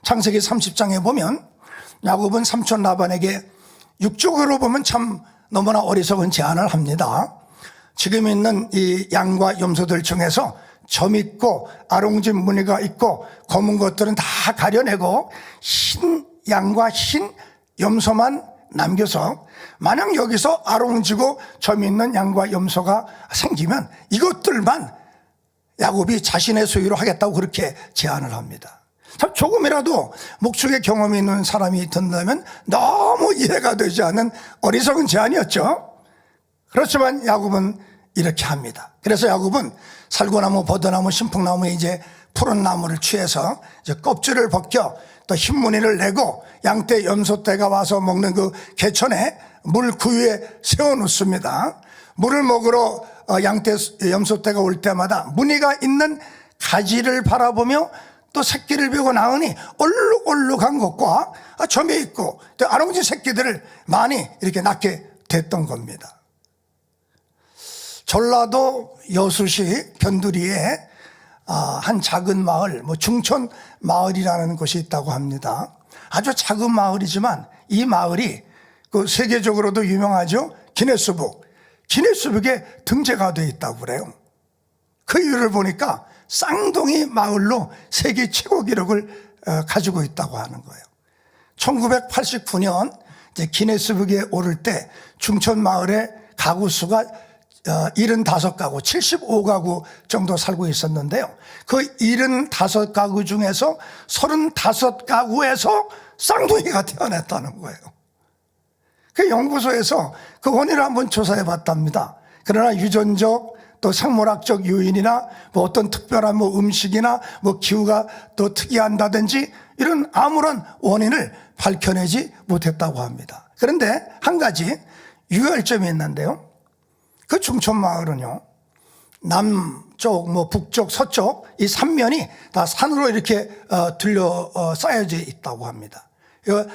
창세기 30장에 보면 야곱은 삼촌 라반에게 육적으로 보면 참 너무나 어리석은 제안을 합니다. 지금 있는 이 양과 염소들 중에서 점 있고 아롱진 무늬가 있고 검은 것들은 다 가려내고 흰 양과 흰 염소만 남겨서, 만약 여기서 아롱지고 점 있는 양과 염소가 생기면 이것들만 야곱이 자신의 소유로 하겠다고 그렇게 제안을 합니다. 참 조금이라도 목축의 경험이 있는 사람이 든다면 너무 이해가 되지 않는 어리석은 제안이었죠. 그렇지만 야곱은 이렇게 합니다. 그래서 야곱은 살구나무, 버드나무, 신풍나무에 이제 푸른 나무를 취해서 이제 껍질을 벗겨 또 흰무늬를 내고 양떼, 염소떼가 와서 먹는 그 개천에 물 그 위에 세워 놓습니다. 물을 먹으러 양떼, 염소떼가 올 때마다 무늬가 있는 가지를 바라보며 또 새끼를 베고 낳으니 얼룩얼룩한 것과 점에 있고 또 아롱진 새끼들을 많이 이렇게 낳게 됐던 겁니다. 전라도 여수시 변두리에 한 작은 마을, 중천 마을이라는 곳이 있다고 합니다. 아주 작은 마을이지만 이 마을이 그 세계적으로도 유명하죠. 기네스북에 등재가 되어 있다고 그래요. 그 이유를 보니까 쌍둥이 마을로 세계 최고 기록을 가지고 있다고 하는 거예요. 1989년 이제 기네스북에 오를 때 중천 마을의 가구 수가 75가구, 75가구 정도 살고 있었는데요. 그 75가구 중에서 35가구에서 쌍둥이가 태어났다는 거예요. 그 연구소에서 그 원인을 한번 조사해 봤답니다. 그러나 유전적 또 생물학적 요인이나 어떤 특별한 음식이나 기후가 또 특이한다든지 이런 아무런 원인을 밝혀내지 못했다고 합니다. 그런데 한 가지 유혈점이 있는데요. 그 중천마을은요, 남쪽, 북쪽, 서쪽 이 삼면이 다 산으로 이렇게 둘러싸여져 있다고 합니다.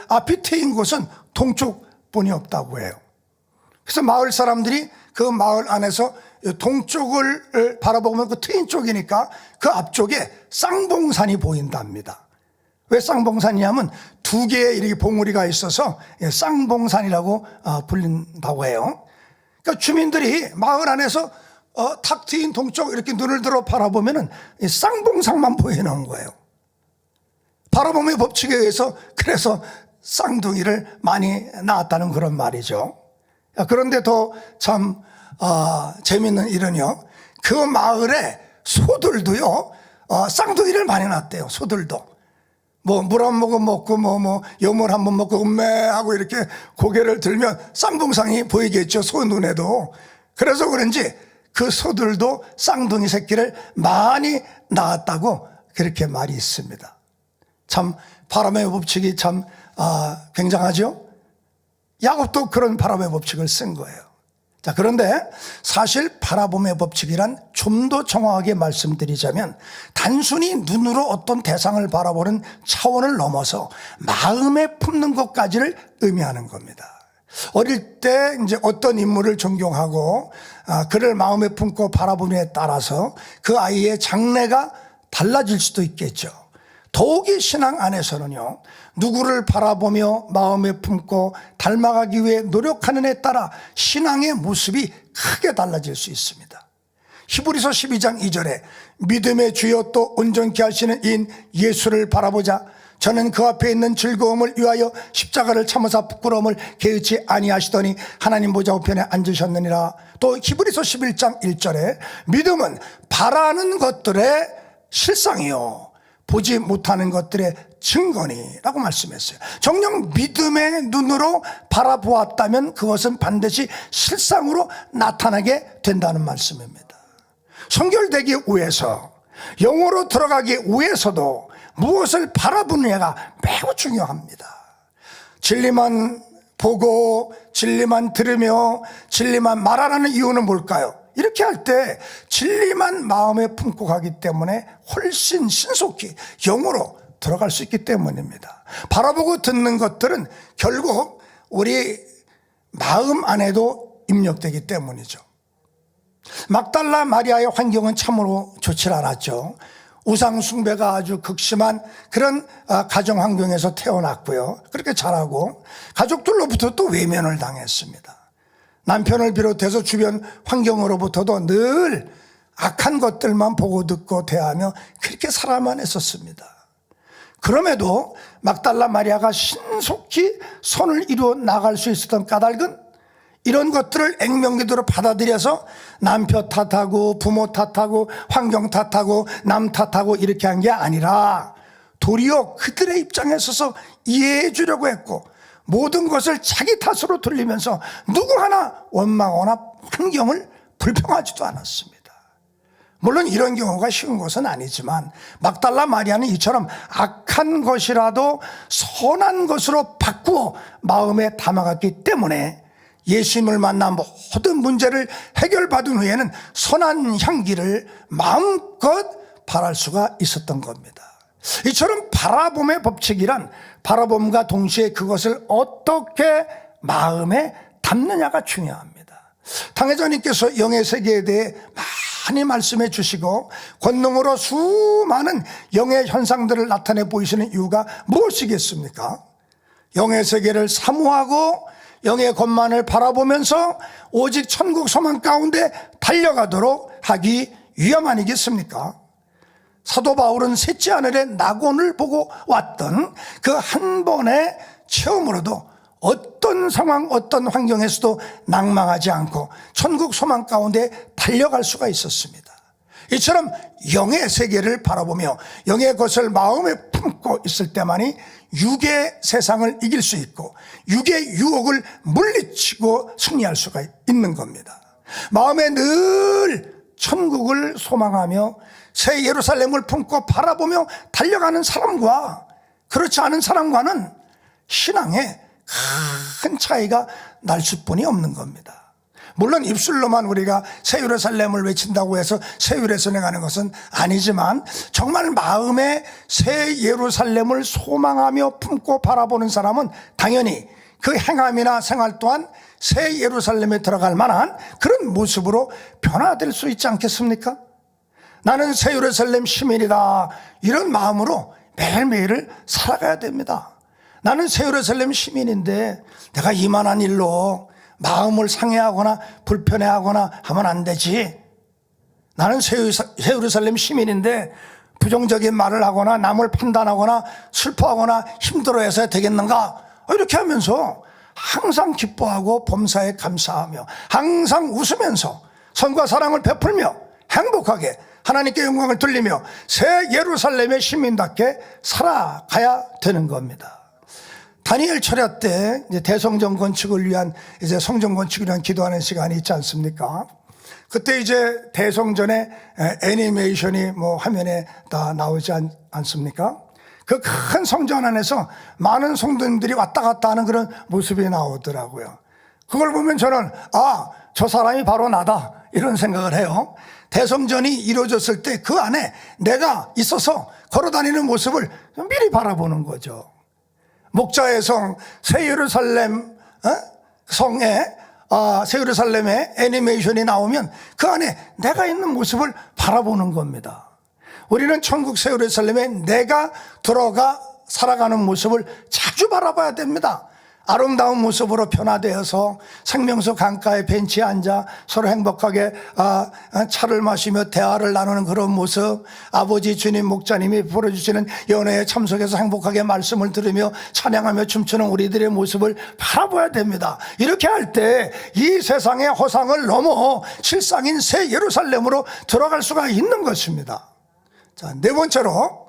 앞이 트인 곳은 동쪽뿐이 없다고 해요. 그래서 마을 사람들이 그 마을 안에서 동쪽을 바라보면 그 트인 쪽이니까 그 앞쪽에 쌍봉산이 보인답니다. 왜 쌍봉산이냐면 두 개의 이렇게 봉우리가 있어서 쌍봉산이라고 불린다고 해요. 그러니까 주민들이 마을 안에서 탁 트인 동쪽 이렇게 눈을 들어 바라보면은 쌍봉산만 보이는 거예요. 바라봄의 법칙에 의해서 그래서 쌍둥이를 많이 낳았다는 그런 말이죠. 그런데 더 참 재밌는 일은요, 그 마을의 소들도요 쌍둥이를 많이 낳았대요. 소들도 물 한 모금 먹고 여물 한 번 먹고 음메하고 이렇게 고개를 들면 쌍둥상이 보이겠죠, 소 눈에도. 그래서 그런지 그 소들도 쌍둥이 새끼를 많이 낳았다고 그렇게 말이 있습니다. 참 바람의 법칙이 참 굉장하죠. 야곱도 그런 바람의 법칙을 쓴 거예요. 자, 그런데 사실 바라봄의 법칙이란 좀 더 정확하게 말씀드리자면 단순히 눈으로 어떤 대상을 바라보는 차원을 넘어서 마음에 품는 것까지를 의미하는 겁니다. 어릴 때 이제 어떤 인물을 존경하고 그를 마음에 품고 바라보느냐에 따라서 그 아이의 장래가 달라질 수도 있겠죠. 더욱이 신앙 안에서는요, 누구를 바라보며 마음에 품고 닮아가기 위해 노력하는 에 따라 신앙의 모습이 크게 달라질 수 있습니다. 히브리서 12장 2절에 믿음의 주여 또 온전케 하시는 이인 예수를 바라보자. 저는 그 앞에 있는 즐거움을 위하여 십자가를 참으사 부끄러움을 개의치 아니하시더니 하나님 보좌 우편에 앉으셨느니라. 또 히브리서 11장 1절에 믿음은 바라는 것들의 실상이요 보지 못하는 것들의 증거니라고 말씀했어요. 정녕 믿음의 눈으로 바라보았다면 그것은 반드시 실상으로 나타나게 된다는 말씀입니다. 성결되기 위해서, 영으로 들어가기 위해서도 무엇을 바라보느냐가 매우 중요합니다. 진리만 보고 진리만 들으며 진리만 말하라는 이유는 뭘까요? 이렇게 할 때 진리만 마음에 품고 가기 때문에 훨씬 신속히 영으로 들어갈 수 있기 때문입니다. 바라보고 듣는 것들은 결국 우리 마음 안에도 입력되기 때문이죠. 막달라 마리아의 환경은 참으로 좋지 않았죠. 우상 숭배가 아주 극심한 그런 가정 환경에서 태어났고요. 그렇게 자라고 가족들로부터 또 외면을 당했습니다. 남편을 비롯해서 주변 환경으로부터도 늘 악한 것들만 보고 듣고 대하며 그렇게 살아만 했었습니다. 그럼에도 막달라 마리아가 신속히 손을 이루어 나갈 수 있었던 까닭은 이런 것들을 액면기도로 받아들여서 남편 탓하고 부모 탓하고 환경 탓하고 남 탓하고 이렇게 한 게 아니라 도리어 그들의 입장에 서서 이해해 주려고 했고 모든 것을 자기 탓으로 돌리면서 누구 하나 원망하거나 환경을 불평하지도 않았습니다. 물론 이런 경우가 쉬운 것은 아니지만 막달라 마리아는 이처럼 악한 것이라도 선한 것으로 바꾸어 마음에 담아갔기 때문에 예수님을 만나 모든 문제를 해결받은 후에는 선한 향기를 마음껏 바랄 수가 있었던 겁니다. 이처럼 바라봄의 법칙이란 바라봄과 동시에 그것을 어떻게 마음에 담느냐가 중요합니다. 당회장님께서 영의 세계에 대해 많이 말씀해 주시고 권능으로 수많은 영의 현상들을 나타내 보이시는 이유가 무엇이겠습니까? 영의 세계를 사모하고 영의 것만을 바라보면서 오직 천국 소망 가운데 달려가도록 하기 위함 아니겠습니까? 사도 바울은 셋째 하늘의 낙원을 보고 왔던 그 한 번의 체험으로도 어떤 상황 어떤 환경에서도 낭망하지 않고 천국 소망 가운데 달려갈 수가 있었습니다. 이처럼 영의 세계를 바라보며 영의 것을 마음에 품고 있을 때만이 육의 세상을 이길 수 있고 육의 유혹을 물리치고 승리할 수가 있는 겁니다. 마음에 늘 천국을 소망하며 새 예루살렘을 품고 바라보며 달려가는 사람과 그렇지 않은 사람과는 신앙에 큰 차이가 날 수뿐이 없는 겁니다. 물론 입술로만 우리가 새 예루살렘을 외친다고 해서 새 예루살렘에 가는 것은 아니지만 정말 마음에 새 예루살렘을 소망하며 품고 바라보는 사람은 당연히 그 행함이나 생활 또한 새 예루살렘에 들어갈 만한 그런 모습으로 변화될 수 있지 않겠습니까? 나는 새 예루살렘 시민이다 이런 마음으로 매일매일을 살아가야 됩니다. 나는 새 예루살렘 시민인데 내가 이만한 일로 마음을 상해하거나 불편해하거나 하면 안 되지. 나는 새 예루살렘 시민인데 부정적인 말을 하거나 남을 판단하거나 슬퍼하거나 힘들어해서 되겠는가? 이렇게 하면서 항상 기뻐하고 범사에 감사하며 항상 웃으면서 선과 사랑을 베풀며 행복하게 하나님께 영광을 돌리며 새 예루살렘의 시민답게 살아가야 되는 겁니다. 다니엘 철야 때 이제 대성전 건축을 위한 이제 성전 건축을 위한 기도하는 시간이 있지 않습니까? 그때 이제 대성전의 애니메이션이 뭐 화면에 다 나오지 않습니까? 그 큰 성전 안에서 많은 성도님들이 왔다 갔다 하는 그런 모습이 나오더라고요. 그걸 보면 저는 저 사람이 바로 나다 이런 생각을 해요. 대성전이 이루어졌을 때 그 안에 내가 있어서 걸어다니는 모습을 미리 바라보는 거죠. 목자의 성, 새 예루살렘 성에 새 예루살렘의 애니메이션이 나오면 그 안에 내가 있는 모습을 바라보는 겁니다. 우리는 천국 새 예루살렘에 내가 들어가 살아가는 모습을 자주 바라봐야 됩니다. 아름다운 모습으로 변화되어서 생명수 강가에 벤치에 앉아 서로 행복하게 차를 마시며 대화를 나누는 그런 모습, 아버지 주님 목자님이 보여주시는 연회에 참석해서 행복하게 말씀을 들으며 찬양하며 춤추는 우리들의 모습을 바라봐야 됩니다. 이렇게 할 때 이 세상의 허상을 넘어 실상인 새 예루살렘으로 들어갈 수가 있는 것입니다. 자, 네 번째로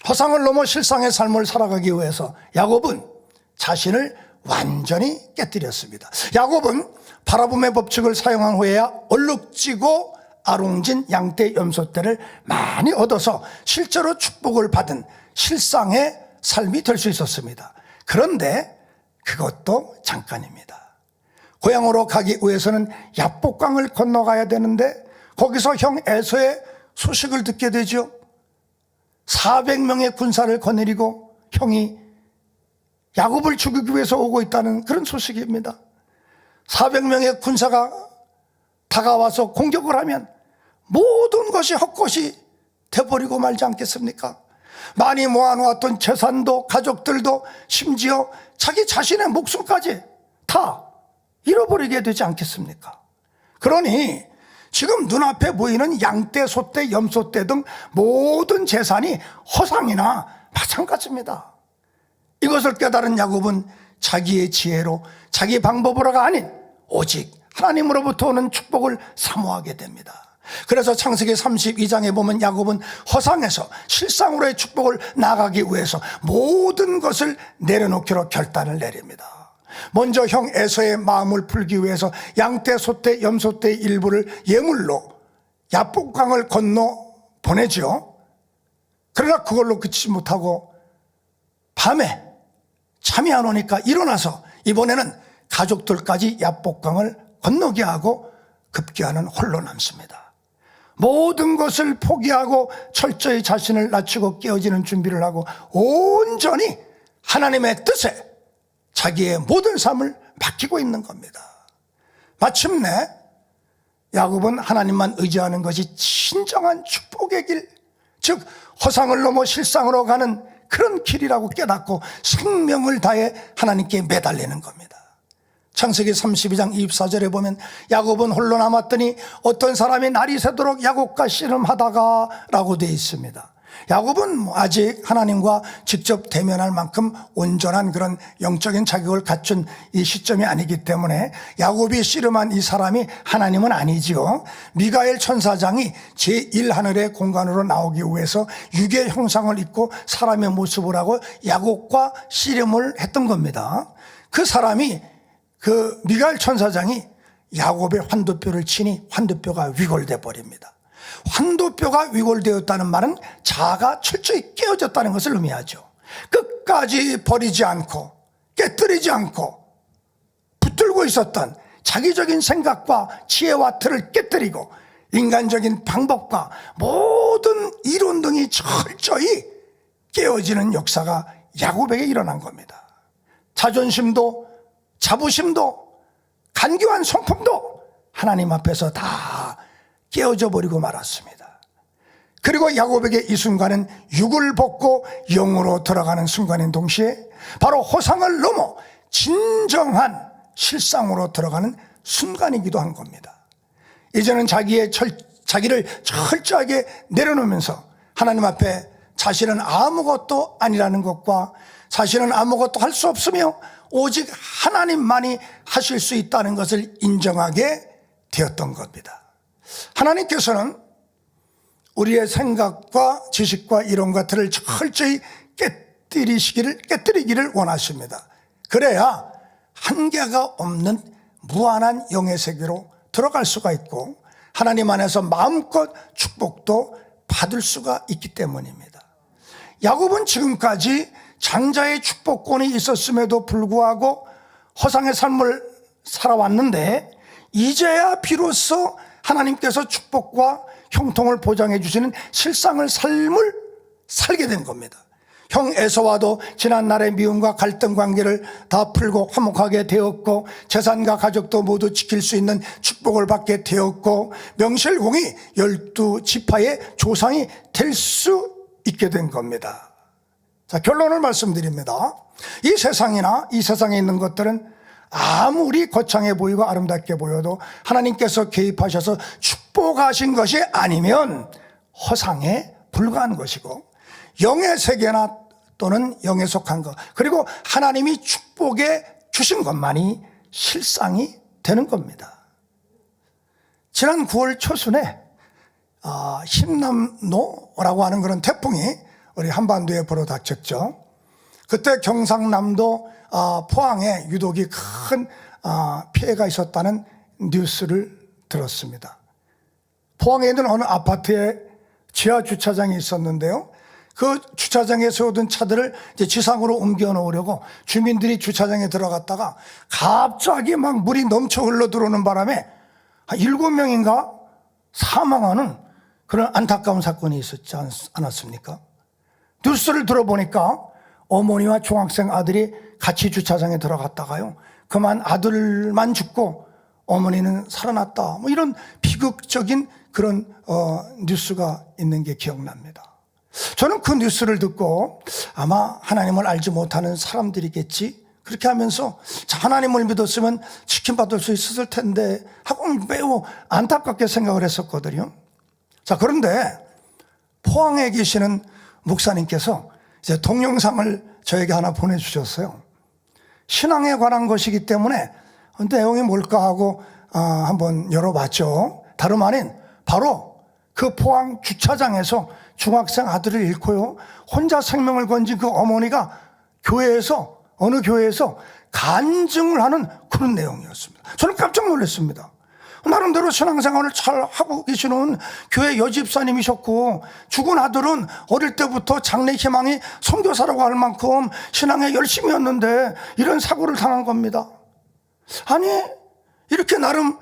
허상을 넘어 실상의 삶을 살아가기 위해서 야곱은 자신을 완전히 깨뜨렸습니다. 야곱은 바라봄의 법칙을 사용한 후에야 얼룩지고 아롱진 양떼 염소떼를 많이 얻어서 실제로 축복을 받은 실상의 삶이 될 수 있었습니다. 그런데 그것도 잠깐입니다. 고향으로 가기 위해서는 야복강을 건너가야 되는데 거기서 형 에서의 소식을 듣게 되죠. 400명의 군사를 거느리고 형이 야곱을 죽이기 위해서 오고 있다는 그런 소식입니다. 400명의 군사가 다가와서 공격을 하면 모든 것이 헛것이 돼버리고 말지 않겠습니까? 많이 모아놓았던 재산도 가족들도 심지어 자기 자신의 목숨까지 다 잃어버리게 되지 않겠습니까? 그러니 지금 눈앞에 보이는 양떼, 소떼, 염소떼 등 모든 재산이 허상이나 마찬가지입니다. 이것을 깨달은 야곱은 자기의 지혜로 자기 방법으로가 아닌 오직 하나님으로부터 오는 축복을 사모하게 됩니다. 그래서 창세기 32장에 보면 야곱은 허상에서 실상으로의 축복을 나가기 위해서 모든 것을 내려놓기로 결단을 내립니다. 먼저 형 에서의 마음을 풀기 위해서 양떼, 소떼, 염소떼의 일부를 예물로 야복강을 건너 보내죠. 그러나 그걸로 그치지 못하고 밤에 잠이 안 오니까 일어나서 이번에는 가족들까지 야복강을 건너게 하고 급기야는 홀로 남습니다. 모든 것을 포기하고 철저히 자신을 낮추고 깨어지는 준비를 하고 온전히 하나님의 뜻에 자기의 모든 삶을 맡기고 있는 겁니다. 마침내 야곱은 하나님만 의지하는 것이 진정한 축복의 길, 즉 허상을 넘어 실상으로 가는 그런 길이라고 깨닫고 생명을 다해 하나님께 매달리는 겁니다. 창세기 32장 24절에 보면 야곱은 홀로 남았더니 어떤 사람이 날이 새도록 야곱과 씨름하다가 라고 되어 있습니다. 야곱은 아직 하나님과 직접 대면할 만큼 온전한 그런 영적인 자격을 갖춘 이 시점이 아니기 때문에 야곱이 씨름한 이 사람이 하나님은 아니지요. 미가엘 천사장이 제1하늘의 공간으로 나오기 위해서 육의 형상을 입고 사람의 모습을 하고 야곱과 씨름을 했던 겁니다. 그 사람이 그 미가엘 천사장이 야곱의 환도뼈를 치니 환도뼈가 위골돼 버립니다. 환도뼈가 위골되었다는 말은 자아가 철저히 깨어졌다는 것을 의미하죠. 끝까지 버리지 않고 깨뜨리지 않고 붙들고 있었던 자기적인 생각과 지혜와 틀을 깨뜨리고 인간적인 방법과 모든 이론 등이 철저히 깨어지는 역사가 야곱에게 일어난 겁니다. 자존심도 자부심도 간교한 성품도 하나님 앞에서 다 깨어져 버리고 말았습니다. 그리고 야곱에게 이 순간은 육을 벗고 영으로 들어가는 순간인 동시에 바로 허상을 넘어 진정한 실상으로 들어가는 순간이기도 한 겁니다. 이제는 자기를 철저하게 내려놓으면서 하나님 앞에 자신은 아무것도 아니라는 것과 자신은 아무것도 할 수 없으며 오직 하나님만이 하실 수 있다는 것을 인정하게 되었던 겁니다. 하나님께서는 우리의 생각과 지식과 이론 것들을 철저히 깨뜨리기를 원하십니다. 그래야 한계가 없는 무한한 영의 세계로 들어갈 수가 있고 하나님 안에서 마음껏 축복도 받을 수가 있기 때문입니다. 야곱은 지금까지 장자의 축복권이 있었음에도 불구하고 허상의 삶을 살아왔는데 이제야 비로소 하나님께서 축복과 형통을 보장해 주시는 실상을 삶을 살게 된 겁니다. 형 에서와도 지난날의 미움과 갈등 관계를 다 풀고 화목하게 되었고 재산과 가족도 모두 지킬 수 있는 축복을 받게 되었고 명실공히 12지파의 조상이 될 수 있게 된 겁니다. 자, 결론을 말씀드립니다. 이 세상이나 이 세상에 있는 것들은 아무리 거창해 보이고 아름답게 보여도 하나님께서 개입하셔서 축복하신 것이 아니면 허상에 불과한 것이고 영의 세계나 또는 영에 속한 것 그리고 하나님이 축복해 주신 것만이 실상이 되는 겁니다. 지난 9월 초순에 힘남노라고 하는 그런 태풍이 우리 한반도에 불어닥쳤죠. 그때 경상남도 포항에 유독이 큰 피해가 있었다는 뉴스를 들었습니다. 포항에 있는 어느 아파트에 지하 주차장이 있었는데요. 그 주차장에 세우던 차들을 이제 지상으로 옮겨 놓으려고 주민들이 주차장에 들어갔다가 갑자기 막 물이 넘쳐 흘러 들어오는 바람에 한 7명인가 사망하는 그런 안타까운 사건이 있었지 않았습니까? 뉴스를 들어보니까 어머니와 중학생 아들이 같이 주차장에 들어갔다가요. 그만 아들만 죽고 어머니는 살아났다. 뭐 이런 비극적인 그런 뉴스가 있는 게 기억납니다. 저는 그 뉴스를 듣고 아마 하나님을 알지 못하는 사람들이겠지 그렇게 하면서 자, 하나님을 믿었으면 지킴받을 수 있었을 텐데 하고 매우 안타깝게 생각을 했었거든요. 자, 그런데 포항에 계시는 목사님께서 이제 동영상을 저에게 하나 보내주셨어요. 신앙에 관한 것이기 때문에 내용이 뭘까 하고 한번 열어봤죠. 다름 아닌 바로 그 포항 주차장에서 중학생 아들을 잃고요, 혼자 생명을 건진 그 어머니가 교회에서, 어느 교회에서 간증을 하는 그런 내용이었습니다. 저는 깜짝 놀랐습니다. 나름대로 신앙생활을 잘 하고 계시는 교회 여집사님이셨고, 죽은 아들은 어릴 때부터 장래 희망이 선교사라고 할 만큼 신앙에 열심이었는데 이런 사고를 당한 겁니다. 아니, 이렇게 나름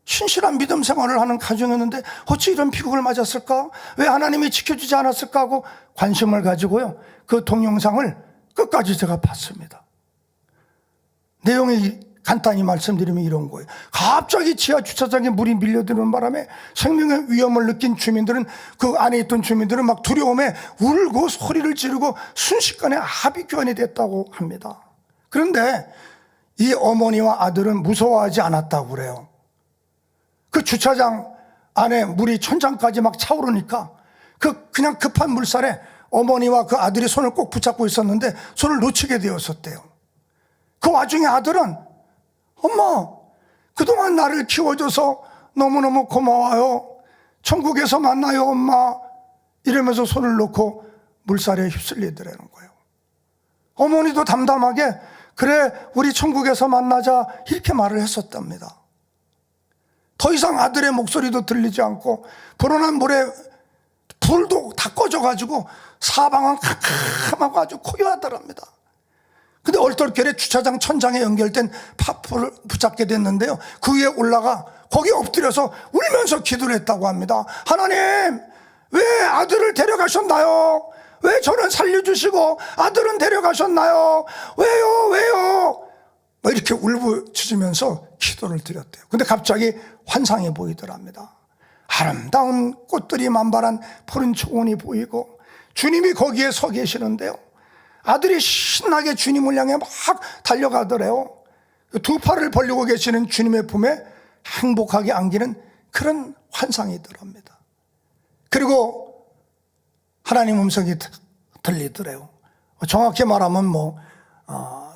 신실한 믿음 생활을 하는 가정이었는데 어찌 이런 비극을 맞았을까? 왜 하나님이 지켜주지 않았을까 하고 관심을 가지고요, 그 동영상을 끝까지 제가 봤습니다. 내용이 간단히 말씀드리면 이런 거예요. 갑자기 지하 주차장에 물이 밀려드는 바람에 생명의 위험을 느낀 주민들은, 그 안에 있던 주민들은 막 두려움에 울고 소리를 지르고 순식간에 합의교환이 됐다고 합니다. 그런데 이 어머니와 아들은 무서워하지 않았다고 그래요. 그 주차장 안에 물이 천장까지 막 차오르니까 그냥 급한 물살에 어머니와 그 아들이 손을 꼭 붙잡고 있었는데 손을 놓치게 되었었대요. 그 와중에 아들은 엄마, 그동안 나를 키워줘서 너무너무 고마워요. 천국에서 만나요, 엄마. 이러면서 손을 놓고 물살에 휩쓸리더라는 거예요. 어머니도 담담하게 그래, 우리 천국에서 만나자, 이렇게 말을 했었답니다. 더 이상 아들의 목소리도 들리지 않고 불어난 물에 불도 다 꺼져가지고 사방은 캄캄하고 아주 고요하더랍니다. 근데 얼떨결에 주차장 천장에 연결된 파프를 붙잡게 됐는데요, 그 위에 올라가 거기에 엎드려서 울면서 기도를 했다고 합니다. 하나님, 왜 아들을 데려가셨나요? 왜 저는 살려주시고 아들은 데려가셨나요? 왜요? 뭐 이렇게 울부짖으면서 기도를 드렸대요. 근데 갑자기 환상이 보이더랍니다. 아름다운 꽃들이 만발한 푸른 초원이 보이고 주님이 거기에 서 계시는데요, 아들이 신나게 주님을 향해 막 달려가더래요. 두 팔을 벌리고 계시는 주님의 품에 행복하게 안기는 그런 환상이더랍니다. 그리고 하나님 음성이 들리더래요. 정확히 말하면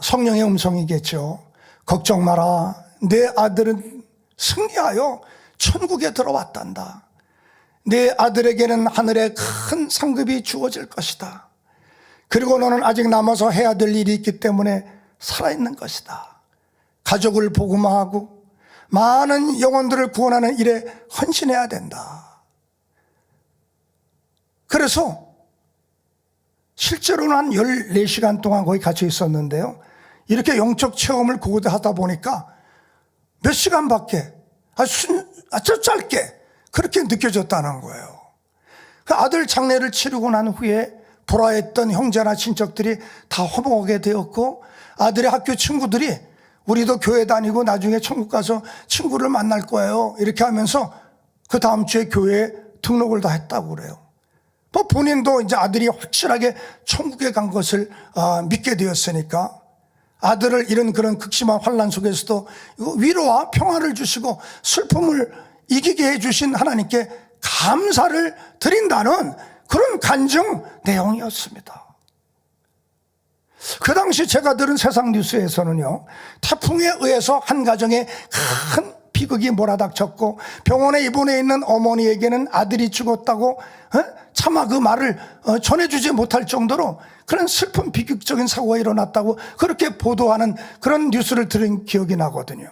성령의 음성이겠죠. 걱정 마라, 내 아들은 승리하여 천국에 들어왔단다. 내 아들에게는 하늘의 큰 상급이 주어질 것이다. 그리고 너는 아직 남아서 해야 될 일이 있기 때문에 살아있는 것이다. 가족을 복음화하고 많은 영혼들을 구원하는 일에 헌신해야 된다. 그래서 실제로는 한 14시간 동안 거기 갇혀 있었는데요, 이렇게 영적 체험을 하다 보니까 몇 시간밖에, 아주 짧게 그렇게 느껴졌다는 거예요. 그 아들 장례를 치르고 난 후에 불화했던 형제나 친척들이 다 허목하게 되었고, 아들의 학교 친구들이 우리도 교회 다니고 나중에 천국 가서 친구를 만날 거예요, 이렇게 하면서 그 다음 주에 교회에 등록을 다 했다고 그래요. 본인도 이제 아들이 확실하게 천국에 간 것을 믿게 되었으니까 아들을 잃은 그런 극심한 환난 속에서도 위로와 평화를 주시고 슬픔을 이기게 해주신 하나님께 감사를 드린다는 그런 간증 내용이었습니다. 그 당시 제가 들은 세상 뉴스에서는요, 태풍에 의해서 한 가정에 큰 비극이 몰아닥쳤고 병원에 입원해 있는 어머니에게는 아들이 죽었다고 차마 그 말을 전해주지 못할 정도로 그런 슬픈 비극적인 사고가 일어났다고 그렇게 보도하는 그런 뉴스를 들은 기억이 나거든요.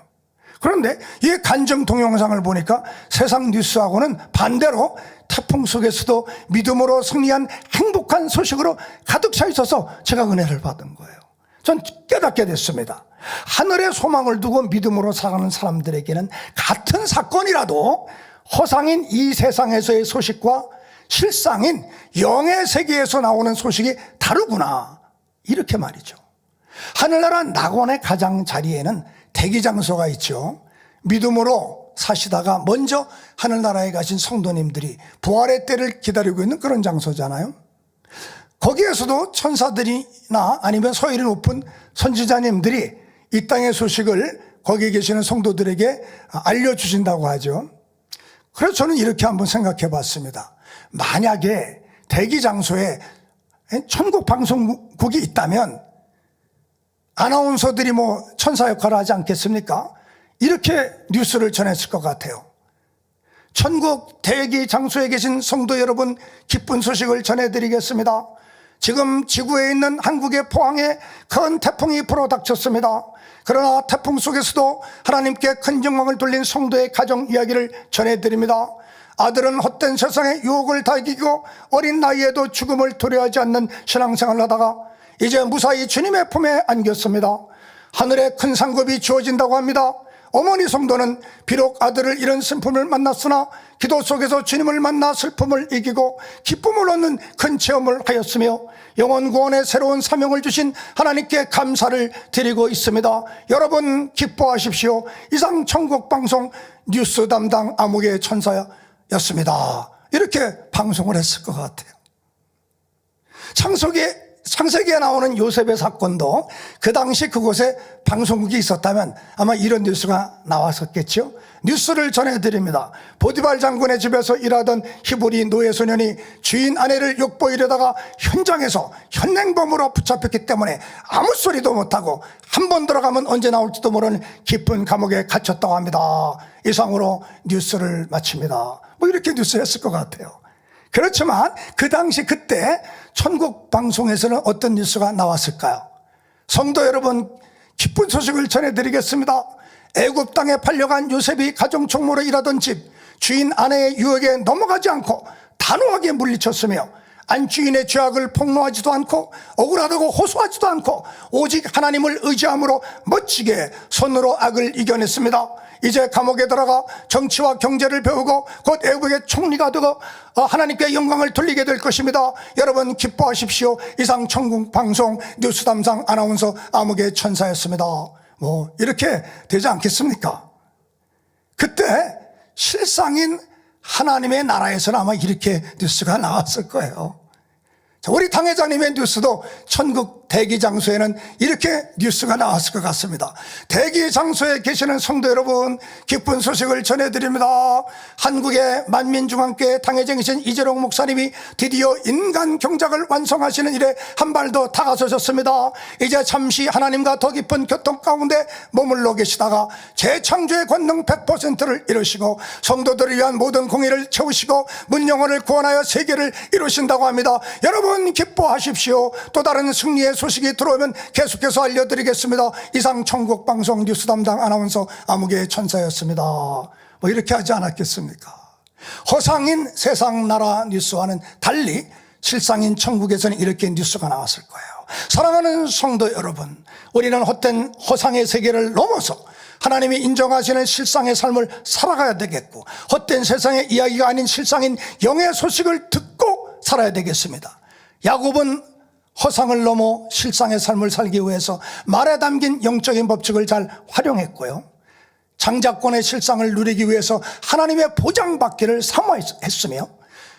그런데 이 간증 동영상을 보니까 세상 뉴스하고는 반대로 태풍 속에서도 믿음으로 승리한 행복한 소식으로 가득 차 있어서 제가 은혜를 받은 거예요. 전 깨닫게 됐습니다. 하늘의 소망을 두고 믿음으로 살아가는 사람들에게는 같은 사건이라도 허상인 이 세상에서의 소식과 실상인 영의 세계에서 나오는 소식이 다르구나, 이렇게 말이죠. 하늘나라 낙원의 가장자리에는 대기장소가 있죠. 믿음으로 사시다가 먼저 하늘나라에 가신 성도님들이 부활의 때를 기다리고 있는 그런 장소잖아요. 거기에서도 천사들이나 아니면 소열이 높은 선지자님들이 이 땅의 소식을 거기에 계시는 성도들에게 알려주신다고 하죠. 그래서 저는 이렇게 한번 생각해 봤습니다. 만약에 대기 장소에 천국 방송국이 있다면 아나운서들이 뭐 천사 역할을 하지 않겠습니까? 이렇게 뉴스를 전했을 것 같아요. 천국 대기 장소에 계신 성도 여러분, 기쁜 소식을 전해드리겠습니다. 지금 지구에 있는 한국의 포항에 큰 태풍이 불어닥쳤습니다. 그러나 태풍 속에서도 하나님께 큰 영광을 돌린 성도의 가정 이야기를 전해드립니다. 아들은 헛된 세상의 유혹을 다 이기고 어린 나이에도 죽음을 두려워하지 않는 신앙생활을 하다가 이제 무사히 주님의 품에 안겼습니다. 하늘에 큰 상급이 주어진다고 합니다. 어머니 성도는 비록 아들을 잃은 슬픔을 만났으나 기도 속에서 주님을 만나 슬픔을 이기고 기쁨을 얻는 큰 체험을 하였으며 영혼 구원의 새로운 사명을 주신 하나님께 감사를 드리고 있습니다. 여러분 기뻐하십시오. 이상 천국방송 뉴스 담당 암흑의 천사였습니다. 이렇게 방송을 했을 것 같아요. 창세기에 나오는 요셉의 사건도 그 당시 그곳에 방송국이 있었다면 아마 이런 뉴스가 나왔었겠죠. 뉴스를 전해드립니다. 보디발 장군의 집에서 일하던 히브리 노예 소년이 주인 아내를 욕보이려다가 현장에서 현행범으로 붙잡혔기 때문에 아무 소리도 못하고 한 번 들어가면 언제 나올지도 모르는 깊은 감옥에 갇혔다고 합니다. 이상으로 뉴스를 마칩니다. 뭐 이렇게 뉴스 했을 것 같아요. 그렇지만 그 당시 그때 천국 방송에서는 어떤 뉴스가 나왔을까요? 성도 여러분, 기쁜 소식을 전해드리겠습니다. 애굽 땅에 팔려간 요셉이 가정 총무로 일하던 집 주인 아내의 유혹에 넘어가지 않고 단호하게 물리쳤으며 안주인의 죄악을 폭로하지도 않고 억울하다고 호소하지도 않고 오직 하나님을 의지함으로 멋지게 손으로 악을 이겨냈습니다. 이제 감옥에 들어가 정치와 경제를 배우고 곧 애국의 총리가 되고 하나님께 영광을 돌리게 될 것입니다. 여러분 기뻐하십시오. 이상 천국 방송 뉴스 담당 아나운서 암흑의 천사였습니다. 뭐 이렇게 되지 않겠습니까? 그때 실상인 하나님의 나라에서는 아마 이렇게 뉴스가 나왔을 거예요. 우리 당 회장님의 뉴스도 천국 대기 장소에는 이렇게 뉴스가 나왔을 것 같습니다. 대기 장소에 계시는 성도 여러분, 기쁜 소식을 전해드립니다. 한국의 만민중앙교회 당회장이신 이재룡 목사님이 드디어 인간 경작을 완성하시는 일에 한 발 더 다가서셨습니다. 이제 잠시 하나님과 더 깊은 교통 가운데 머물러 계시다가 재창조의 권능 100%를 이루시고 성도들을 위한 모든 공의를 채우시고 문영혼을 구원하여 세계를 이루신다고 합니다. 여러분 기뻐하십시오. 또 다른 승리의 소식이 들어오면 계속해서 알려드리겠습니다. 이상 천국방송 뉴스 담당 아나운서 암흑의 천사였습니다. 뭐 이렇게 하지 않았겠습니까? 허상인 세상 나라 뉴스와는 달리 실상인 천국에서는 이렇게 뉴스가 나왔을 거예요. 사랑하는 성도 여러분, 우리는 헛된 허상의 세계를 넘어서 하나님이 인정하시는 실상의 삶을 살아가야 되겠고 헛된 세상의 이야기가 아닌 실상인 영의 소식을 듣고 살아야 되겠습니다. 야곱은 허상을 넘어 실상의 삶을 살기 위해서 말에 담긴 영적인 법칙을 잘 활용했고요. 장자권의 실상을 누리기 위해서 하나님의 보장받기를 사모했으며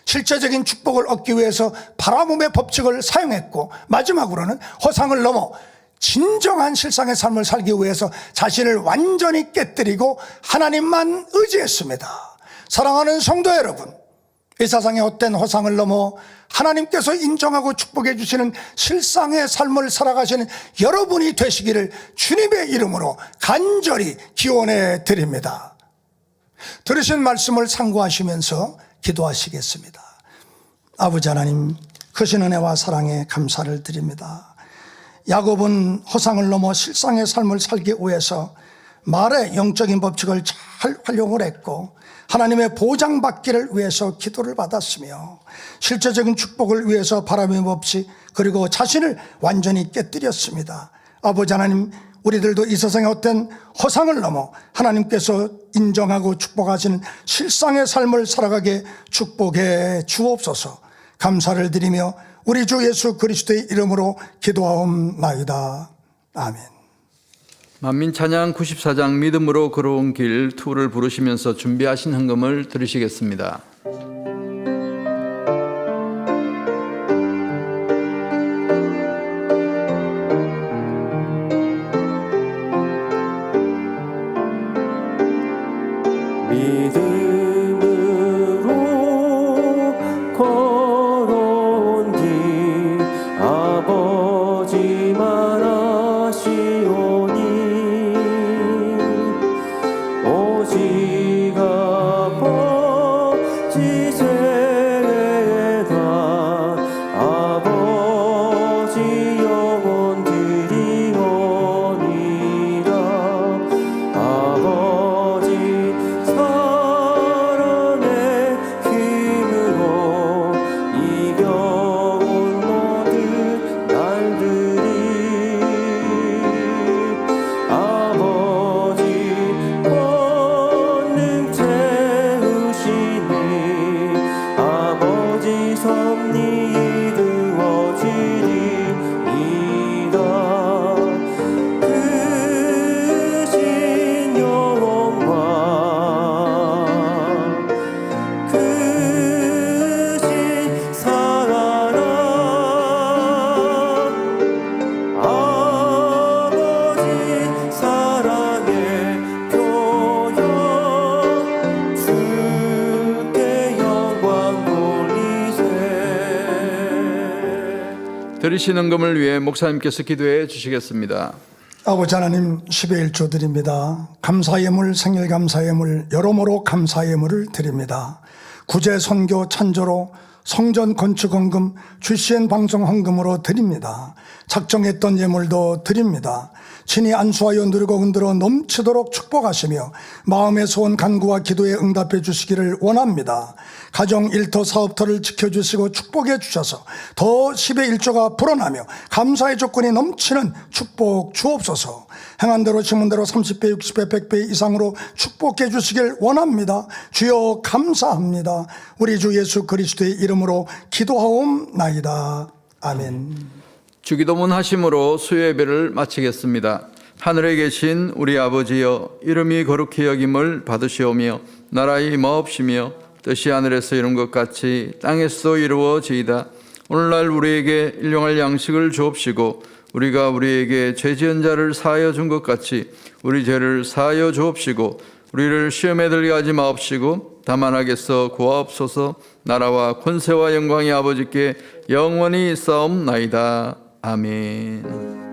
실제적인 축복을 얻기 위해서 바라봄의 법칙을 사용했고 마지막으로는 허상을 넘어 진정한 실상의 삶을 살기 위해서 자신을 완전히 깨뜨리고 하나님만 의지했습니다. 사랑하는 성도 여러분, 이 세상의 헛된 허상을 넘어 하나님께서 인정하고 축복해 주시는 실상의 삶을 살아가시는 여러분이 되시기를 주님의 이름으로 간절히 기원해 드립니다. 들으신 말씀을 참고하시면서 기도하시겠습니다. 아버지 하나님, 크신 은혜와 사랑에 감사를 드립니다. 야곱은 허상을 넘어 실상의 삶을 살기 위해서 말의 영적인 법칙을 잘 활용을 했고 하나님의 보장받기를 위해서 기도를 받았으며 실제적인 축복을 위해서 바람이 없이 그리고 자신을 완전히 깨뜨렸습니다. 아버지 하나님, 우리들도 이 세상의 어떤 허상을 넘어 하나님께서 인정하고 축복하시는 실상의 삶을 살아가게 축복해 주옵소서. 감사를 드리며 우리 주 예수 그리스도의 이름으로 기도하옵나이다. 아멘. 만민찬양 94장 믿음으로 걸어온 길 2를 부르시면서 준비하신 헌금을 들으시겠습니다. 크신 영원과 크신 사랑아 아버지 사랑의 표현 주께 영광 돌리세. 들으시는 금을 위해 목사님께서 기도해 주시겠습니다. 아버지 하나님 10의 1조 드립니다. 감사 예물, 생일 감사 예물, 여러모로 감사 예물을 드립니다. 구제 선교 찬조로 성전 건축 헌금, 출시엔 방송 헌금으로 드립니다. 작정했던 예물도 드립니다. 친히 안수하여 누르고 흔들어 넘치도록 축복하시며 마음의 소원 간구와 기도에 응답해 주시기를 원합니다. 가정 일터 사업터를 지켜주시고 축복해 주셔서 더 10의 1조가 불어나며 감사의 조건이 넘치는 축복 주옵소서. 행한 대로 심은 대로 30배 60배 100배 이상으로 축복해 주시길 원합니다. 주여 감사합니다. 우리 주 예수 그리스도의 이름으로 기도하옵나이다. 아멘. 주기도문 하심으로 수요 예배를 마치겠습니다. 하늘에 계신 우리 아버지여, 이름이 거룩히 여김을 받으시오며 나라의 마옵시며 뜻이 하늘에서 이룬 것 같이 땅에서도 이루어지이다. 오늘날 우리에게 일용할 양식을 주옵시고 우리가 우리에게 죄 지은 자를 사하여 준 것 같이 우리 죄를 사하여 주옵시고 우리를 시험에 들게 하지 마옵시고 다만 악에서 구하옵소서. 나라와 권세와 영광이 아버지께 영원히 있사옵나이다. 아멘.